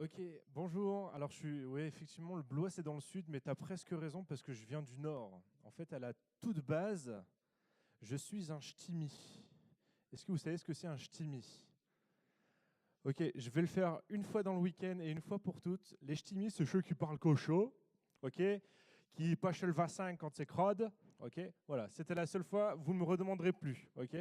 Ok, bonjour. Alors, oui, effectivement, le Blois, c'est dans le sud, mais tu as presque raison parce que je viens du nord. En fait, à la toute base, je suis un ch'timi. Est-ce que vous savez ce que c'est un ch'timi? Ok, je vais le faire une fois dans le week-end et une fois pour toutes. Les ch'timis, c'est ceux qui parlent cochon, ok, qui pâchent le vassin quand c'est crade, ok. Voilà, c'était la seule fois, vous ne me redemanderez plus, ok.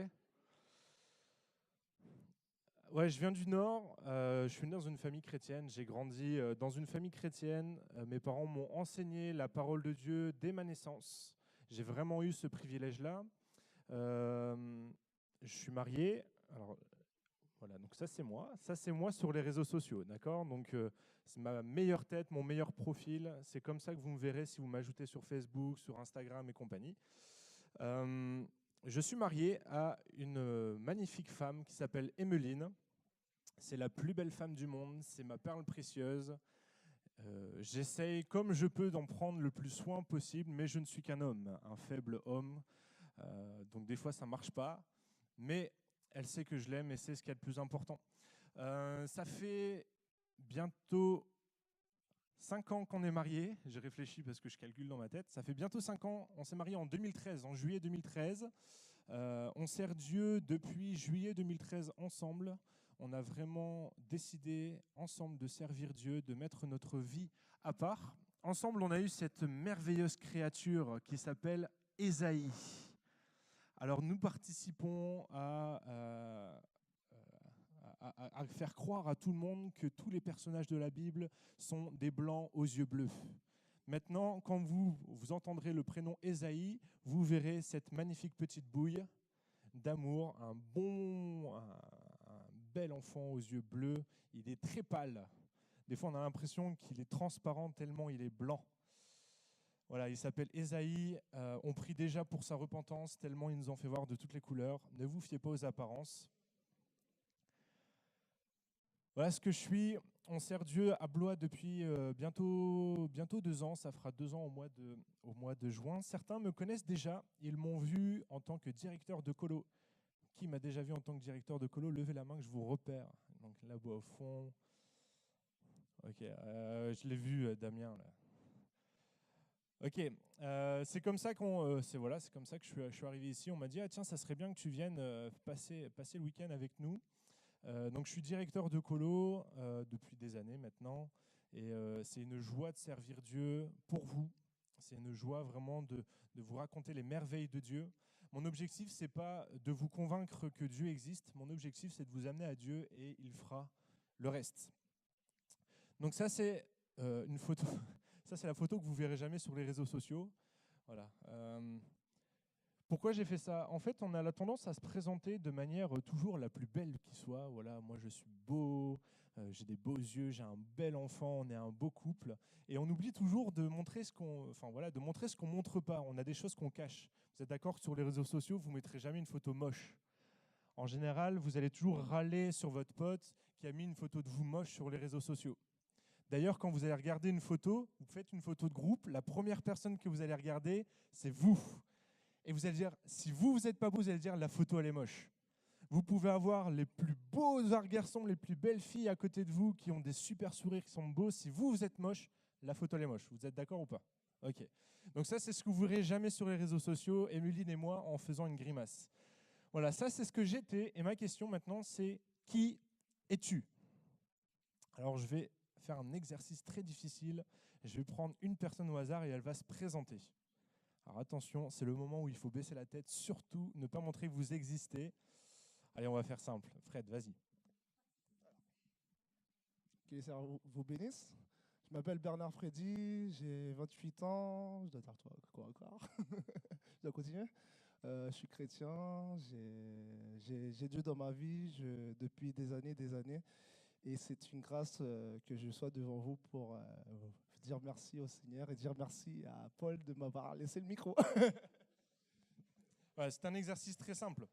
Ouais, je viens du Nord, je suis né dans une famille chrétienne, j'ai grandi dans une famille chrétienne, mes parents m'ont enseigné la parole de Dieu dès ma naissance, j'ai vraiment eu ce privilège-là. Je suis marié, alors voilà, donc ça c'est moi sur les réseaux sociaux, d'accord? Donc c'est ma meilleure tête, mon meilleur profil, c'est comme ça que vous me verrez si vous m'ajoutez sur Facebook, sur Instagram et compagnie. Je suis marié à une magnifique femme qui s'appelle Emmeline. C'est la plus belle femme du monde, c'est ma perle précieuse. J'essaye comme je peux d'en prendre le plus soin possible, mais je ne suis qu'un homme, un faible homme. Donc des fois ça ne marche pas, mais elle sait que je l'aime et c'est ce qu'il y a de plus important. Ça fait bientôt 5 ans qu'on est mariés. J'ai réfléchi parce que je calcule dans ma tête. Ça fait bientôt 5 ans. On s'est mariés en 2013, en juillet 2013. On sert Dieu depuis juillet 2013 ensemble. On a vraiment décidé ensemble de servir Dieu, de mettre notre vie à part. Ensemble, on a eu cette merveilleuse créature qui s'appelle Ésaïe. Alors nous participons à faire croire à tout le monde que tous les personnages de la Bible sont des blancs aux yeux bleus. Maintenant, quand vous entendrez le prénom Ésaïe, vous verrez cette magnifique petite bouille d'amour, un bel enfant aux yeux bleus. Il est très pâle. Des fois, on a l'impression qu'il est transparent tellement il est blanc. Voilà, il s'appelle Ésaïe. On prie déjà pour sa repentance tellement il nous en fait voir de toutes les couleurs. Ne vous fiez pas aux apparences. Voilà ce que je suis. On sert Dieu à Blois depuis bientôt 2 ans. Ça fera 2 ans au mois de juin. Certains me connaissent déjà. Ils m'ont vu en tant que directeur de colo. Qui m'a déjà vu en tant que directeur de colo? Levez la main que je vous repère. Donc là-bas au fond. Ok, je l'ai vu, Damien. Là. Ok, c'est comme ça c'est comme ça que je suis arrivé ici. On m'a dit tiens, ça serait bien que tu viennes passer le week-end avec nous. Donc je suis directeur de colo depuis des années maintenant, et c'est une joie de servir Dieu pour vous. C'est une joie vraiment de vous raconter les merveilles de Dieu. Mon objectif, c'est pas de vous convaincre que Dieu existe. Mon objectif, c'est de vous amener à Dieu et il fera le reste. Donc ça, c'est une photo. Ça, c'est la photo que vous verrez jamais sur les réseaux sociaux. Voilà. Pourquoi j'ai fait ça? En fait, on a la tendance à se présenter de manière toujours la plus belle qui soit. Voilà, moi je suis beau, j'ai des beaux yeux, j'ai un bel enfant, on est un beau couple. Et on oublie toujours de montrer de montrer ce qu'on montre pas. On a des choses qu'on cache. Vous êtes d'accord que sur les réseaux sociaux, vous mettrez jamais une photo moche. En général, vous allez toujours râler sur votre pote qui a mis une photo de vous moche sur les réseaux sociaux. D'ailleurs, quand vous allez regarder une photo, vous faites une photo de groupe, la première personne que vous allez regarder, c'est vous. Et vous allez dire, si vous n'êtes pas beau, vous allez dire, la photo, elle est moche. Vous pouvez avoir les plus beaux garçons, les plus belles filles à côté de vous qui ont des super sourires, qui sont beaux. Si vous êtes moche, la photo, elle est moche. Vous êtes d'accord ou pas? Ok. Donc ça, c'est ce que vous verrez jamais sur les réseaux sociaux, Emeline et moi, en faisant une grimace. Voilà, ça, c'est ce que j'étais. Et ma question maintenant, c'est qui es-tu? Alors, je vais faire un exercice très difficile. Je vais prendre une personne au hasard et elle va se présenter. Alors attention, c'est le moment où il faut baisser la tête, surtout ne pas montrer que vous existez. Allez, on va faire simple. Fred, vas-y. Que les seigneurs vous bénissent. Je m'appelle Bernard Freddy, j'ai 28 ans. Je dois dire quoi encore? Je dois continuer. Je suis chrétien, j'ai Dieu dans ma vie depuis des années. Et c'est une grâce que je sois devant vous pour dire merci au Seigneur et dire merci à Paul de m'avoir laissé le micro. Ouais, c'est un exercice très simple.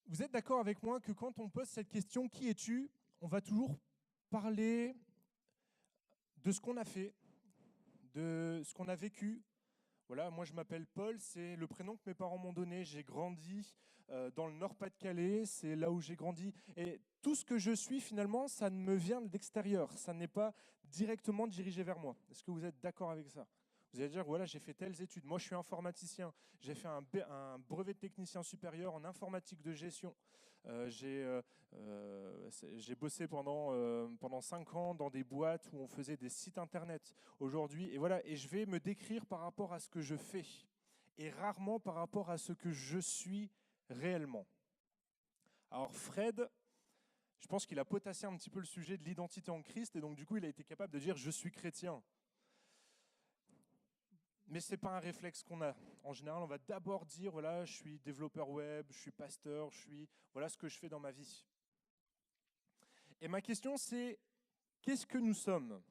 Vous êtes d'accord avec moi que quand on pose cette question, qui es-tu, on va toujours parler de ce qu'on a fait, de ce qu'on a vécu, Voilà, moi je m'appelle Paul, c'est le prénom que mes parents m'ont donné. J'ai grandi dans le Nord-Pas-de-Calais, c'est là où j'ai grandi. Et tout ce que je suis finalement, ça ne me vient de l'extérieur, ça n'est pas directement dirigé vers moi. Est-ce que vous êtes d'accord avec ça? Vous allez dire, voilà, j'ai fait telles études. Moi, je suis informaticien. J'ai fait un brevet de technicien supérieur en informatique de gestion. J'ai bossé pendant 5 ans dans des boîtes où on faisait des sites internet aujourd'hui. Et voilà, et je vais me décrire par rapport à ce que je fais et rarement par rapport à ce que je suis réellement. Alors Fred, je pense qu'il a potassé un petit peu le sujet de l'identité en Christ et donc du coup il a été capable de dire je suis chrétien. Mais ce n'est pas un réflexe qu'on a. En général, on va d'abord dire, voilà, je suis développeur web, je suis pasteur, voilà ce que je fais dans ma vie. Et ma question, c'est, qu'est-ce que nous sommes?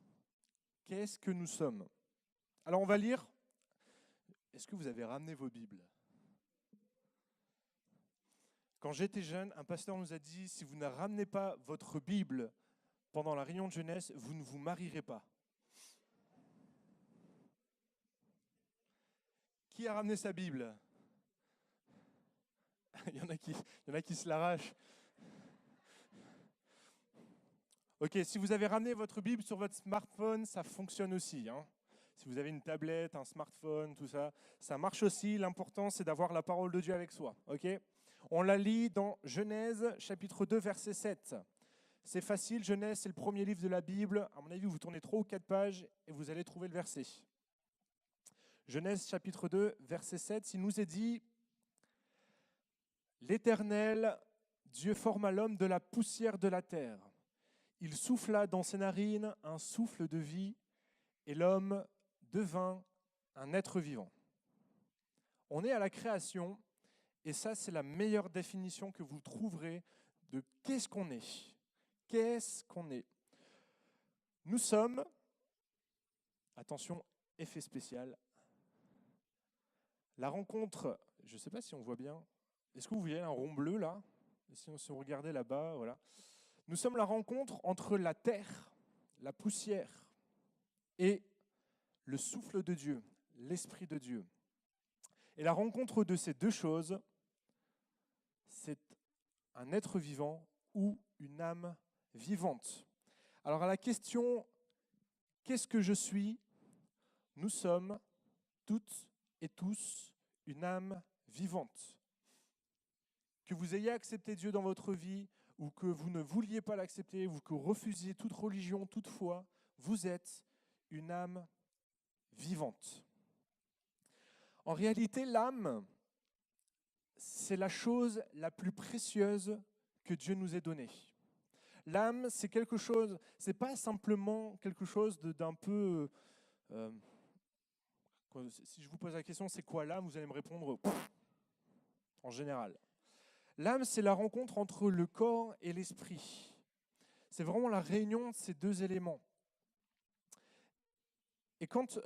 Qu'est-ce que nous sommes? Alors, on va lire. Est-ce que vous avez ramené vos Bibles? Quand j'étais jeune, un pasteur nous a dit, si vous ne ramenez pas votre Bible pendant la réunion de jeunesse, vous ne vous marierez pas. Qui a ramené sa Bible? il y en a qui se l'arrachent. Ok, si vous avez ramené votre Bible sur votre smartphone, ça fonctionne aussi. Hein. Si vous avez une tablette, un smartphone, tout ça, ça marche aussi. L'important, c'est d'avoir la parole de Dieu avec soi. Ok? On la lit dans Genèse, chapitre 2, verset 7. C'est facile, Genèse, c'est le premier livre de la Bible. À mon avis, vous tournez 3 ou 4 pages et vous allez trouver le verset. Genèse, chapitre 2, verset 7, il nous est dit « L'Éternel, Dieu forma l'homme de la poussière de la terre. Il souffla dans ses narines un souffle de vie, et l'homme devint un être vivant. » On est à la création, et ça, c'est la meilleure définition que vous trouverez de qu'est-ce qu'on est. Qu'est-ce qu'on est? Nous sommes, attention, effet spécial, la rencontre, je ne sais pas si on voit bien, est-ce que vous voyez un rond bleu là? Si on regardait là-bas, voilà. Nous sommes la rencontre entre la terre, la poussière et le souffle de Dieu, l'Esprit de Dieu. Et la rencontre de ces deux choses, c'est un être vivant ou une âme vivante. Alors à la question « Qu'est-ce que je suis ?» Nous sommes toutes et tous une âme vivante. Que vous ayez accepté Dieu dans votre vie ou que vous ne vouliez pas l'accepter ou que vous refusiez toute religion, toute foi, vous êtes une âme vivante. En réalité, l'âme, c'est la chose la plus précieuse que Dieu nous ait donnée. L'âme, c'est quelque chose, c'est pas simplement quelque chose d'un peu... si je vous pose la question, c'est quoi l'âme? Vous allez me répondre en général. L'âme, c'est la rencontre entre le corps et l'esprit. C'est vraiment la réunion de ces deux éléments. Et quand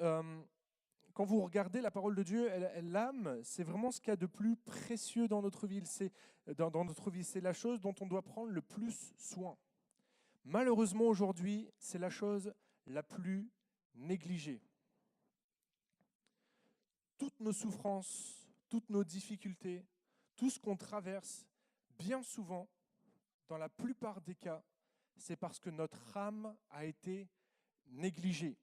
vous regardez la parole de Dieu, l'âme, c'est vraiment ce qu'il y a de plus précieux dans notre vie. Dans notre vie, c'est la chose dont on doit prendre le plus soin. Malheureusement, aujourd'hui, c'est la chose la plus négligée. Toutes nos souffrances, toutes nos difficultés, tout ce qu'on traverse, bien souvent, dans la plupart des cas, c'est parce que notre âme a été négligée.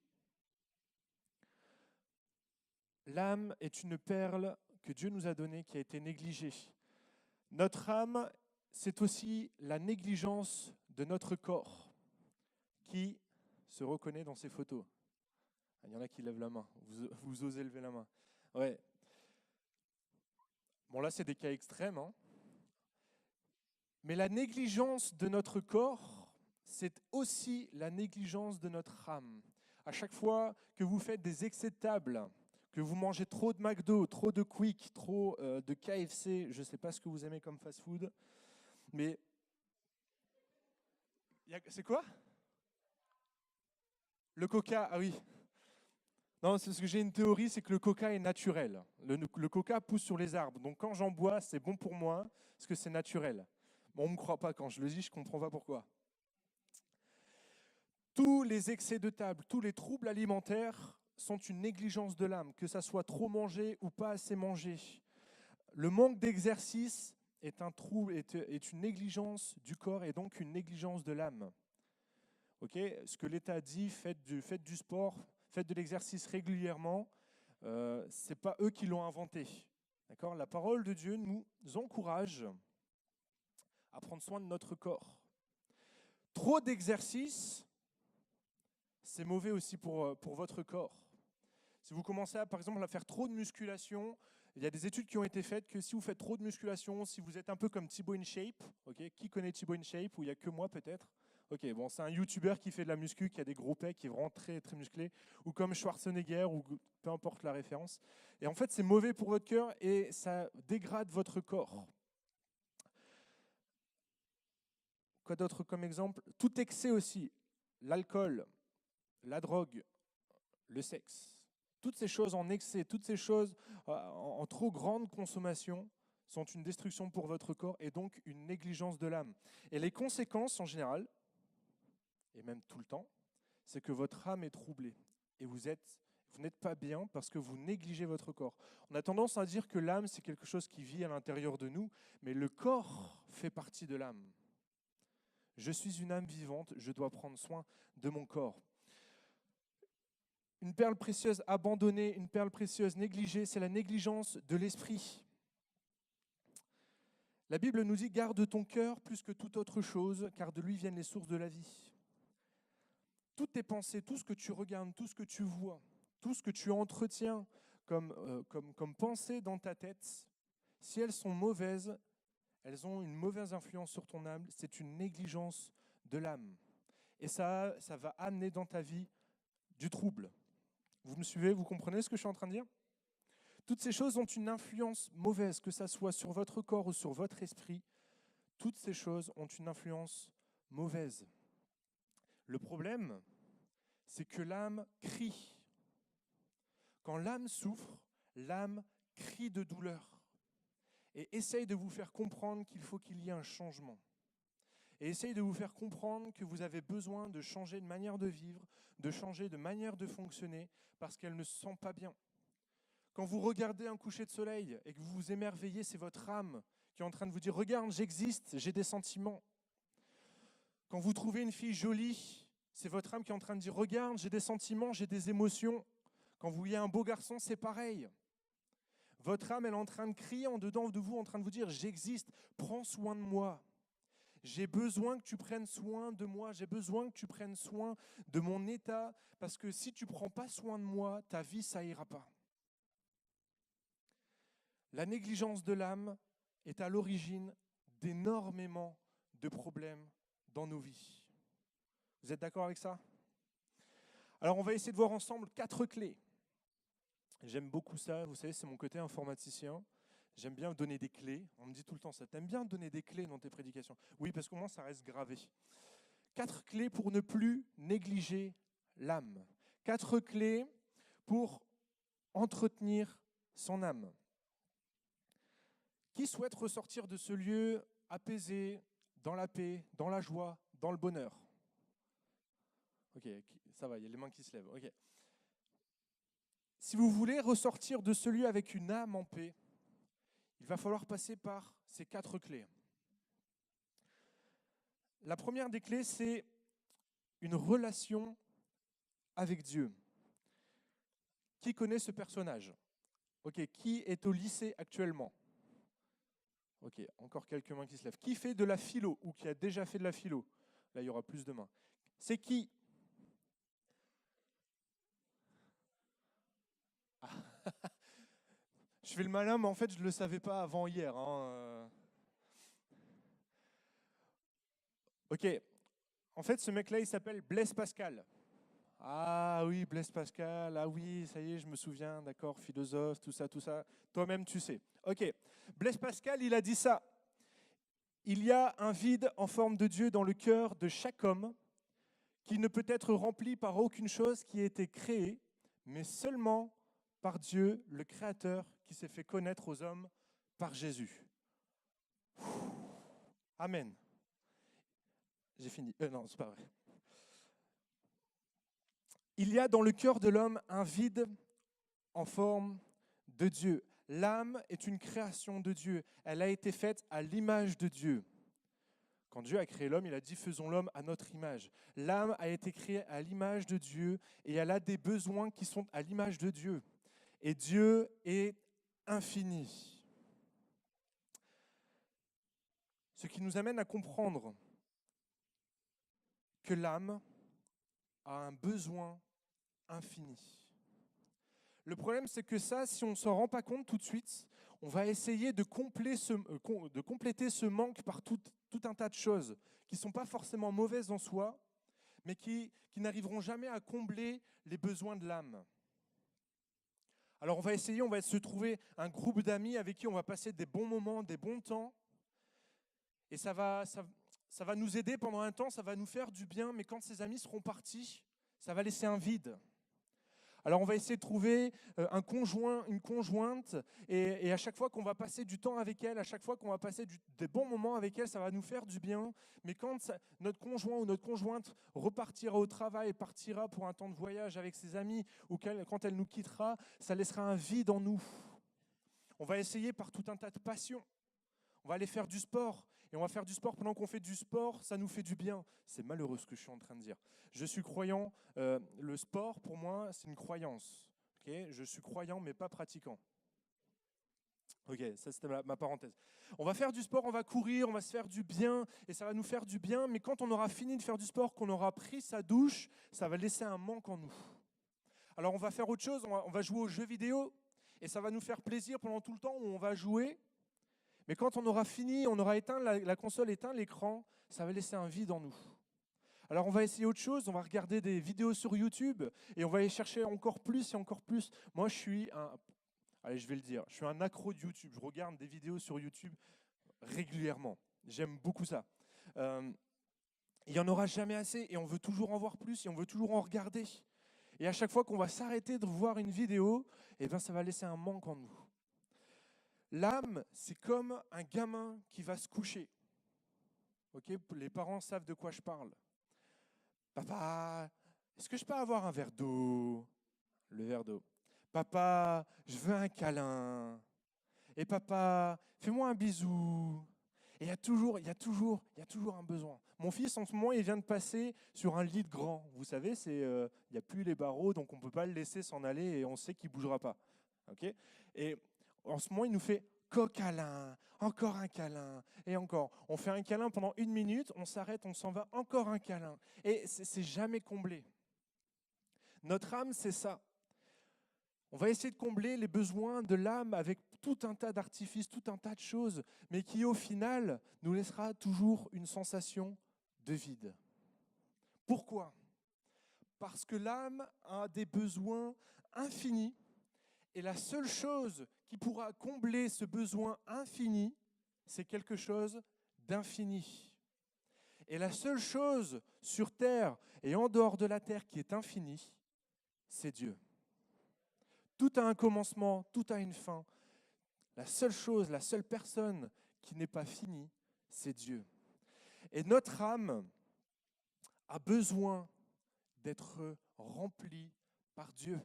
L'âme est une perle que Dieu nous a donnée qui a été négligée. Notre âme, c'est aussi la négligence de notre corps qui se reconnaît dans ces photos. Il y en a qui lèvent la main. Vous osez lever la main. Ouais. Bon, là, c'est des cas extrêmes. Hein. Mais la négligence de notre corps, c'est aussi la négligence de notre âme. À chaque fois que vous faites des excès de table, que vous mangez trop de McDo, trop de Quick, trop de KFC, je ne sais pas ce que vous aimez comme fast-food, mais c'est quoi? Le Coca, ah oui. Non, c'est parce que j'ai une théorie, c'est que le Coca est naturel. Le Coca pousse sur les arbres, donc quand j'en bois, c'est bon pour moi, parce que c'est naturel. Bon, on ne me croit pas quand je le dis, je ne comprends pas pourquoi. Tous les excès de table, tous les troubles alimentaires sont une négligence de l'âme, que ça soit trop mangé ou pas assez mangé. Le manque d'exercice est un trouble, est une négligence du corps et donc une négligence de l'âme. Ce que l'État dit, faites du sport, faites de l'exercice régulièrement, ce n'est pas eux qui l'ont inventé. D'accord ? La parole de Dieu nous encourage à prendre soin de notre corps. Trop d'exercice, c'est mauvais aussi pour votre corps. Si vous commencez par exemple à faire trop de musculation, il y a des études qui ont été faites que si vous faites trop de musculation, si vous êtes un peu comme Thibaut InShape, qui connaît Thibaut InShape, ou il n'y a que moi peut-être, c'est un YouTuber qui fait de la muscu, qui a des gros pecs, qui est vraiment très, très musclé, ou comme Schwarzenegger, ou peu importe la référence. Et en fait, c'est mauvais pour votre cœur et ça dégrade votre corps. Quoi d'autre comme exemple ? Tout excès aussi, l'alcool, la drogue, le sexe. Toutes ces choses en excès, toutes ces choses en trop grande consommation sont une destruction pour votre corps et donc une négligence de l'âme. Et les conséquences en général, et même tout le temps, c'est que votre âme est troublée et vous n'êtes pas bien parce que vous négligez votre corps. On a tendance à dire que l'âme, c'est quelque chose qui vit à l'intérieur de nous, mais le corps fait partie de l'âme. Je suis une âme vivante, je dois prendre soin de mon corps. Une perle précieuse abandonnée, une perle précieuse négligée, c'est la négligence de l'esprit. La Bible nous dit « Garde ton cœur plus que toute autre chose, car de lui viennent les sources de la vie. » Toutes tes pensées, tout ce que tu regardes, tout ce que tu vois, tout ce que tu entretiens comme pensée dans ta tête, si elles sont mauvaises, elles ont une mauvaise influence sur ton âme, c'est une négligence de l'âme. Et ça va amener dans ta vie du trouble. Vous me suivez, vous comprenez ce que je suis en train de dire ? Toutes ces choses ont une influence mauvaise, que ça soit sur votre corps ou sur votre esprit. Toutes ces choses ont une influence mauvaise. Le problème, c'est que l'âme crie. Quand l'âme souffre, l'âme crie de douleur et essaye de vous faire comprendre qu'il faut qu'il y ait un changement. Et essaye de vous faire comprendre que vous avez besoin de changer de manière de vivre, de changer de manière de fonctionner, parce qu'elle ne se sent pas bien. Quand vous regardez un coucher de soleil et que vous vous émerveillez, c'est votre âme qui est en train de vous dire « Regarde, j'existe, j'ai des sentiments ». Quand vous trouvez une fille jolie, c'est votre âme qui est en train de dire « Regarde, j'ai des sentiments, j'ai des émotions ». Quand vous voyez un beau garçon, c'est pareil. Votre âme, elle est en train de crier en dedans de vous, en train de vous dire « J'existe, prends soin de moi ». J'ai besoin que tu prennes soin de moi, j'ai besoin que tu prennes soin de mon état, parce que si tu ne prends pas soin de moi, ta vie, ça ira pas. La négligence de l'âme est à l'origine d'énormément de problèmes dans nos vies. Vous êtes d'accord avec ça ? Alors, on va essayer de voir ensemble 4 clés. J'aime beaucoup ça, vous savez, c'est mon côté informaticien. J'aime bien donner des clés. On me dit tout le temps ça. T'aimes bien donner des clés dans tes prédications ? Oui, parce qu'au moins ça reste gravé. 4 clés pour ne plus négliger l'âme. 4 clés pour entretenir son âme. Qui souhaite ressortir de ce lieu apaisé, dans la paix, dans la joie, dans le bonheur ? Ok, ça va, il y a les mains qui se lèvent. Ok. Si vous voulez ressortir de ce lieu avec une âme en paix, il va falloir passer par ces 4 clés. La première des clés, c'est une relation avec Dieu. Qui connaît ce personnage ? Ok, qui est au lycée actuellement ? Ok, encore quelques mains qui se lèvent. Qui fait de la philo ou qui a déjà fait de la philo ? Là, il y aura plus de mains. C'est qui ? Ah. Je fais le malin, mais en fait, je ne le savais pas avant hier. Ok, en fait, ce mec-là, il s'appelle Blaise Pascal. Ah oui, Blaise Pascal, ah oui, ça y est, je me souviens, d'accord, philosophe, tout ça, tout ça. Toi-même, tu sais. Ok, Blaise Pascal, il a dit ça. Il y a un vide en forme de Dieu dans le cœur de chaque homme qui ne peut être rempli par aucune chose qui a été créée, mais seulement par Dieu, le Créateur, qui s'est fait connaître aux hommes par Jésus. Amen. J'ai fini. Non, c'est pas vrai. Il y a dans le cœur de l'homme un vide en forme de Dieu. L'âme est une création de Dieu. Elle a été faite à l'image de Dieu. Quand Dieu a créé l'homme, il a dit « faisons l'homme à notre image ». L'âme a été créée à l'image de Dieu et elle a des besoins qui sont à l'image de Dieu. Et Dieu est infini. Ce qui nous amène à comprendre que l'âme a un besoin infini. Le problème, c'est que ça, si on ne s'en rend pas compte tout de suite, on va essayer de compléter ce manque par tout un tas de choses qui ne sont pas forcément mauvaises en soi, mais qui n'arriveront jamais à combler les besoins de l'âme. Alors on va se trouver un groupe d'amis avec qui on va passer des bons moments, des bons temps, et ça va nous aider pendant un temps, ça va nous faire du bien, mais quand ces amis seront partis, ça va laisser un vide. Alors on va essayer de trouver un conjoint, une conjointe, et à chaque fois qu'on va passer du temps avec elle, à chaque fois qu'on va passer des bons moments avec elle, ça va nous faire du bien. Mais quand notre conjoint ou notre conjointe repartira au travail, partira pour un temps de voyage avec ses amis, ou quand elle nous quittera, ça laissera un vide en nous. On va essayer par tout un tas de passions. On va aller faire du sport. Et on va faire du sport. Pendant qu'on fait du sport, ça nous fait du bien. C'est malheureux ce que je suis en train de dire. Je suis croyant. Le sport, pour moi, c'est une croyance. Okay, je suis croyant, mais pas pratiquant. Ok, ça c'était ma parenthèse. On va faire du sport, on va courir, on va se faire du bien. Et ça va nous faire du bien. Mais quand on aura fini de faire du sport, qu'on aura pris sa douche, ça va laisser un manque en nous. Alors on va faire autre chose. On va jouer aux jeux vidéo. Et ça va nous faire plaisir pendant tout le temps où on va jouer. Mais quand on aura fini, on aura éteint la console, éteint l'écran, ça va laisser un vide en nous. Alors on va essayer autre chose, on va regarder des vidéos sur YouTube et on va aller chercher encore plus et encore plus. Moi je suis je suis un accro de YouTube. Je regarde des vidéos sur YouTube régulièrement. J'aime beaucoup ça. Il n'y en aura jamais assez et on veut toujours en voir plus et on veut toujours en regarder. Et à chaque fois qu'on va s'arrêter de voir une vidéo, ça va laisser un manque en nous. L'âme, c'est comme un gamin qui va se coucher. Okay, les parents savent de quoi je parle. Papa, est-ce que je peux avoir un verre d'eau? Le verre d'eau. Papa, je veux un câlin. Et papa, fais-moi un bisou. Et il y a toujours un besoin. Mon fils, en ce moment, il vient de passer sur un lit de grand. Vous savez, il n'y a plus les barreaux, donc on ne peut pas le laisser s'en aller et on sait qu'il ne bougera pas. Okay, et en ce moment, il nous fait câlin, encore un câlin, et encore. On fait un câlin pendant 1 minute, on s'arrête, on s'en va, encore un câlin. Et c'est jamais comblé. Notre âme, c'est ça. On va essayer de combler les besoins de l'âme avec tout un tas d'artifices, tout un tas de choses, mais qui au final nous laissera toujours une sensation de vide. Pourquoi ? Parce que l'âme a des besoins infinis. Et la seule chose qui pourra combler ce besoin infini, c'est quelque chose d'infini. Et la seule chose sur terre et en dehors de la terre qui est infinie, c'est Dieu. Tout a un commencement, tout a une fin. La seule chose, la seule personne qui n'est pas finie, c'est Dieu. Et notre âme a besoin d'être remplie par Dieu.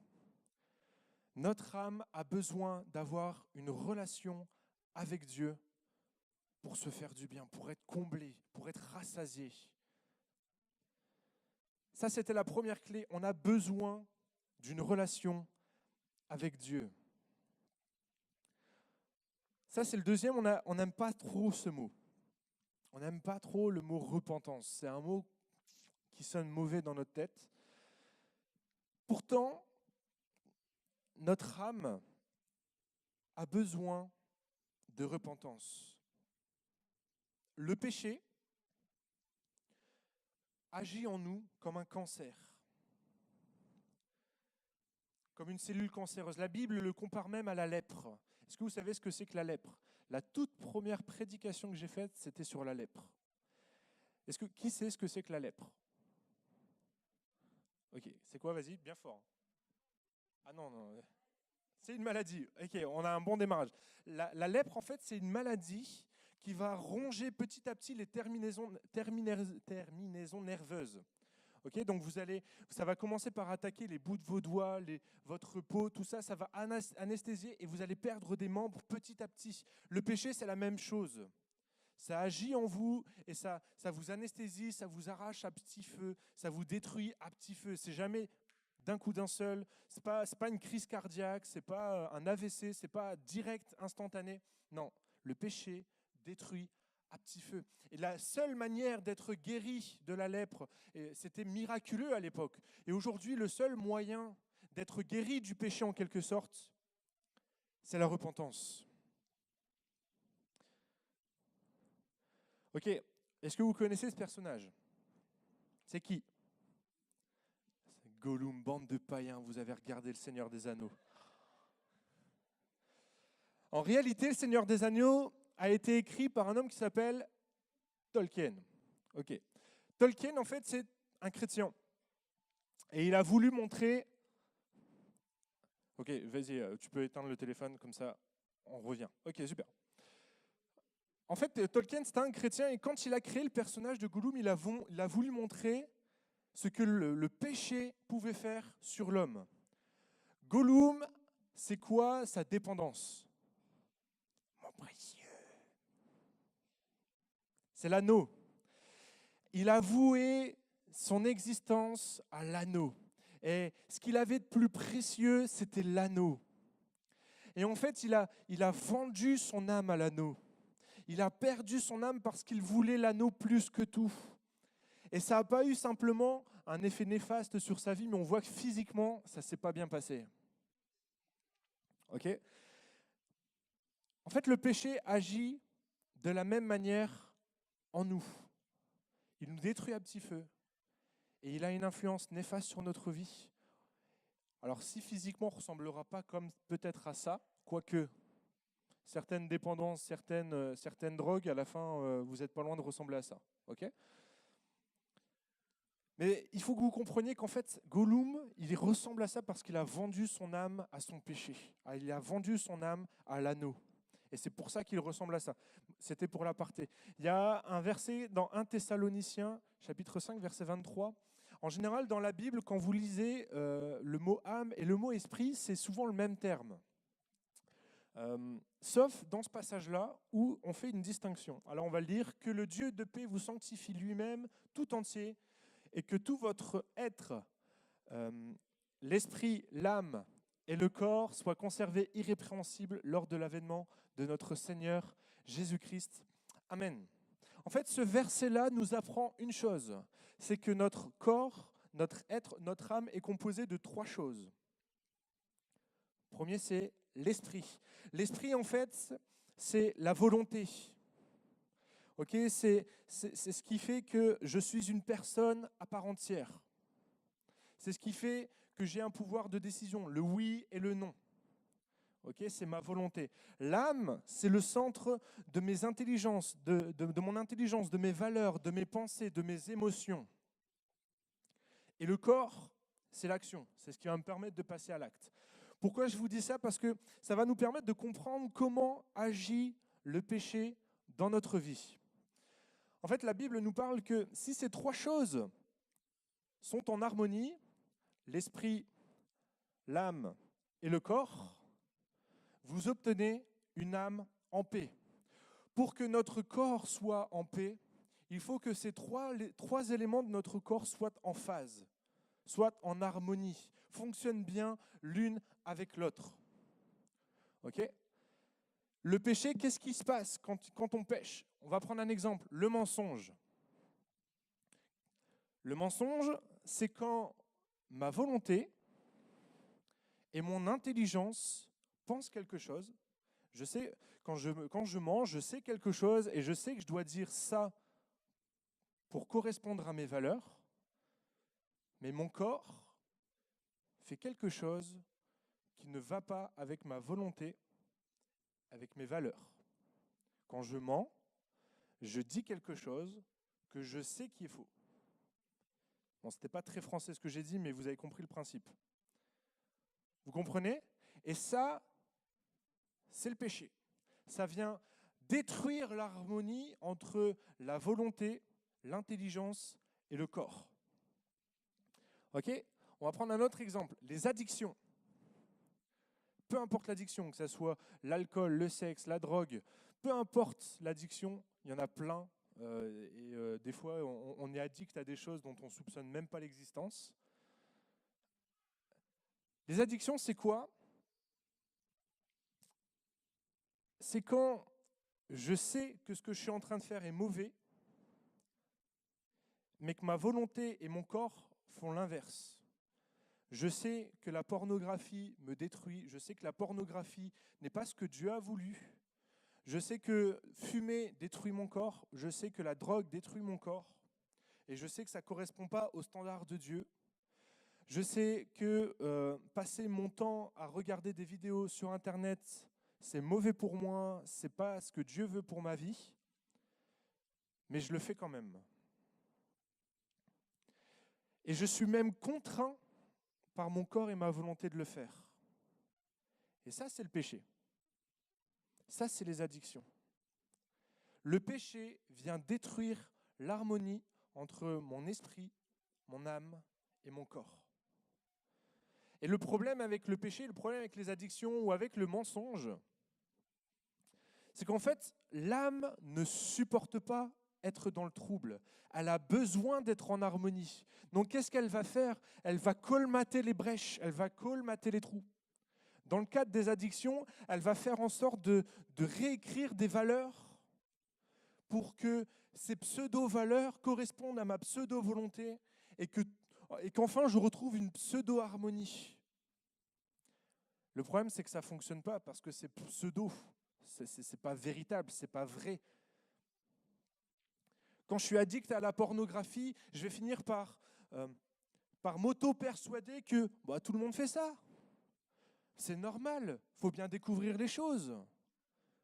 Notre âme a besoin d'avoir une relation avec Dieu pour se faire du bien, pour être comblée, pour être rassasiée. Ça, c'était la première clé. On a besoin d'une relation avec Dieu. Ça, c'est le deuxième. On n'aime pas trop ce mot. On n'aime pas trop le mot repentance. C'est un mot qui sonne mauvais dans notre tête. Pourtant, notre âme a besoin de repentance. Le péché agit en nous comme un cancer, comme une cellule cancéreuse. La Bible le compare même à la lèpre. Est-ce que vous savez ce que c'est que la lèpre ? La toute première prédication que j'ai faite, c'était sur la lèpre. Qui sait ce que c'est que la lèpre ? Ok, c'est quoi ? Vas-y, bien fort. Ah non. C'est une maladie. Ok, on a un bon démarrage. La lèpre, en fait, c'est une maladie qui va ronger petit à petit les terminaisons nerveuses. Ok, donc ça va commencer par attaquer les bouts de vos doigts, votre peau, tout ça, ça va anesthésier et vous allez perdre des membres petit à petit. Le péché, c'est la même chose. Ça agit en vous et ça vous anesthésie, ça vous arrache à petit feu, ça vous détruit à petit feu. C'est jamais d'un coup d'un seul. C'est pas une crise cardiaque, c'est pas un AVC, c'est pas direct, instantané. Non, le péché détruit à petit feu. Et la seule manière d'être guéri de la lèpre, c'était miraculeux à l'époque. Et aujourd'hui, le seul moyen d'être guéri du péché en quelque sorte, c'est la repentance. Ok, est-ce que vous connaissez ce personnage? C'est qui? C'est Gollum, bande de païens, vous avez regardé Le Seigneur des Anneaux. En réalité, Le Seigneur des Anneaux a été écrit par un homme qui s'appelle Tolkien. Ok. Tolkien, en fait, c'est un chrétien. Et il a voulu montrer... Ok, vas-y, tu peux éteindre le téléphone, comme ça, on revient. Ok, super. En fait, Tolkien, c'était un chrétien, et quand il a créé le personnage de Gollum, il a voulu montrer ce que le péché pouvait faire sur l'homme. Gollum, c'est quoi sa dépendance? Mon précieux. C'est l'anneau. Il a voué son existence à l'anneau. Et ce qu'il avait de plus précieux, c'était l'anneau. Et en fait, il a vendu son âme à l'anneau. Il a perdu son âme parce qu'il voulait l'anneau plus que tout. Et ça n'a pas eu simplement un effet néfaste sur sa vie, mais on voit que physiquement, ça ne s'est pas bien passé. Ok ? En fait, le péché agit de la même manière en nous. Il nous détruit à petit feu. Et il a une influence néfaste sur notre vie. Alors si physiquement on ne ressemblera pas comme peut-être à ça, quoique certaines dépendances, certaines drogues, à la fin, vous n'êtes pas loin de ressembler à ça. Ok ? Mais il faut que vous compreniez qu'en fait, Gollum, il ressemble à ça parce qu'il a vendu son âme à son péché. Il a vendu son âme à l'anneau. Et c'est pour ça qu'il ressemble à ça. C'était pour l'aparté. Il y a un verset dans 1 Thessaloniciens, chapitre 5, verset 23. En général, dans la Bible, quand vous lisez le mot âme et le mot esprit, c'est souvent le même terme. Sauf dans ce passage-là où on fait une distinction. Alors on va le dire, que le Dieu de paix vous sanctifie lui-même tout entier et que tout votre être, l'esprit, l'âme et le corps soient conservés irrépréhensibles lors de l'avènement de notre Seigneur Jésus-Christ. Amen. En fait, ce verset-là nous apprend une chose, c'est que notre corps, notre être, notre âme est composé de 3 choses. Le premier, c'est l'esprit. L'esprit, en fait, c'est la volonté. Okay, c'est ce qui fait que je suis une personne à part entière. C'est ce qui fait que j'ai un pouvoir de décision, le oui et le non. Okay, c'est ma volonté. L'âme, c'est le centre de mes intelligences, de mon intelligence, de mes valeurs, de mes pensées, de mes émotions. Et le corps, c'est l'action. C'est ce qui va me permettre de passer à l'acte. Pourquoi je vous dis ça? Parce que ça va nous permettre de comprendre comment agit le péché dans notre vie. En fait, la Bible nous parle que si ces 3 choses sont en harmonie, l'esprit, l'âme et le corps, vous obtenez une âme en paix. Pour que notre corps soit en paix, il faut que ces 3 éléments de notre corps soient en phase, soient en harmonie, fonctionnent bien l'une avec l'autre. Ok ? Le péché, qu'est-ce qui se passe quand on pêche? On va prendre un exemple, le mensonge. Le mensonge, c'est quand ma volonté et mon intelligence pensent quelque chose. Je sais, quand je mens, je sais quelque chose et je sais que je dois dire ça pour correspondre à mes valeurs, mais mon corps fait quelque chose qui ne va pas avec ma volonté, avec mes valeurs. Quand je mens, je dis quelque chose que je sais qui est faux. Bon, ce n'était pas très français ce que j'ai dit, mais vous avez compris le principe. Vous comprenez? Et ça, c'est le péché. Ça vient détruire l'harmonie entre la volonté, l'intelligence et le corps. Ok? On va prendre un autre exemple, les addictions. Peu importe l'addiction, que ce soit l'alcool, le sexe, la drogue, peu importe l'addiction, il y en a plein. Des fois, on est addict à des choses dont on ne soupçonne même pas l'existence. Les addictions, c'est quoi? C'est quand je sais que ce que je suis en train de faire est mauvais, mais que ma volonté et mon corps font l'inverse. Je sais que la pornographie me détruit, je sais que la pornographie n'est pas ce que Dieu a voulu, je sais que fumer détruit mon corps, je sais que la drogue détruit mon corps, et je sais que ça ne correspond pas aux standards de Dieu. Je sais que passer mon temps à regarder des vidéos sur Internet, c'est mauvais pour moi, c'est pas ce que Dieu veut pour ma vie, mais je le fais quand même. Et je suis même contraint par mon corps et ma volonté de le faire. Et ça, c'est le péché. Ça, c'est les addictions. Le péché vient détruire l'harmonie entre mon esprit, mon âme et mon corps. Et le problème avec le péché, le problème avec les addictions ou avec le mensonge, c'est qu'en fait, l'âme ne supporte pas être dans le trouble. Elle a besoin d'être en harmonie. Donc qu'est-ce qu'elle va faire? Elle va colmater les brèches, elle va colmater les trous. Dans le cadre des addictions, elle va faire en sorte de réécrire des valeurs pour que ces pseudo-valeurs correspondent à ma pseudo-volonté et qu'enfin je retrouve une pseudo-harmonie. Le problème, c'est que ça ne fonctionne pas parce que c'est pseudo, c'est pas véritable, c'est pas vrai. Quand je suis addict à la pornographie, je vais finir par m'auto-persuader que tout le monde fait ça. C'est normal, il faut bien découvrir les choses.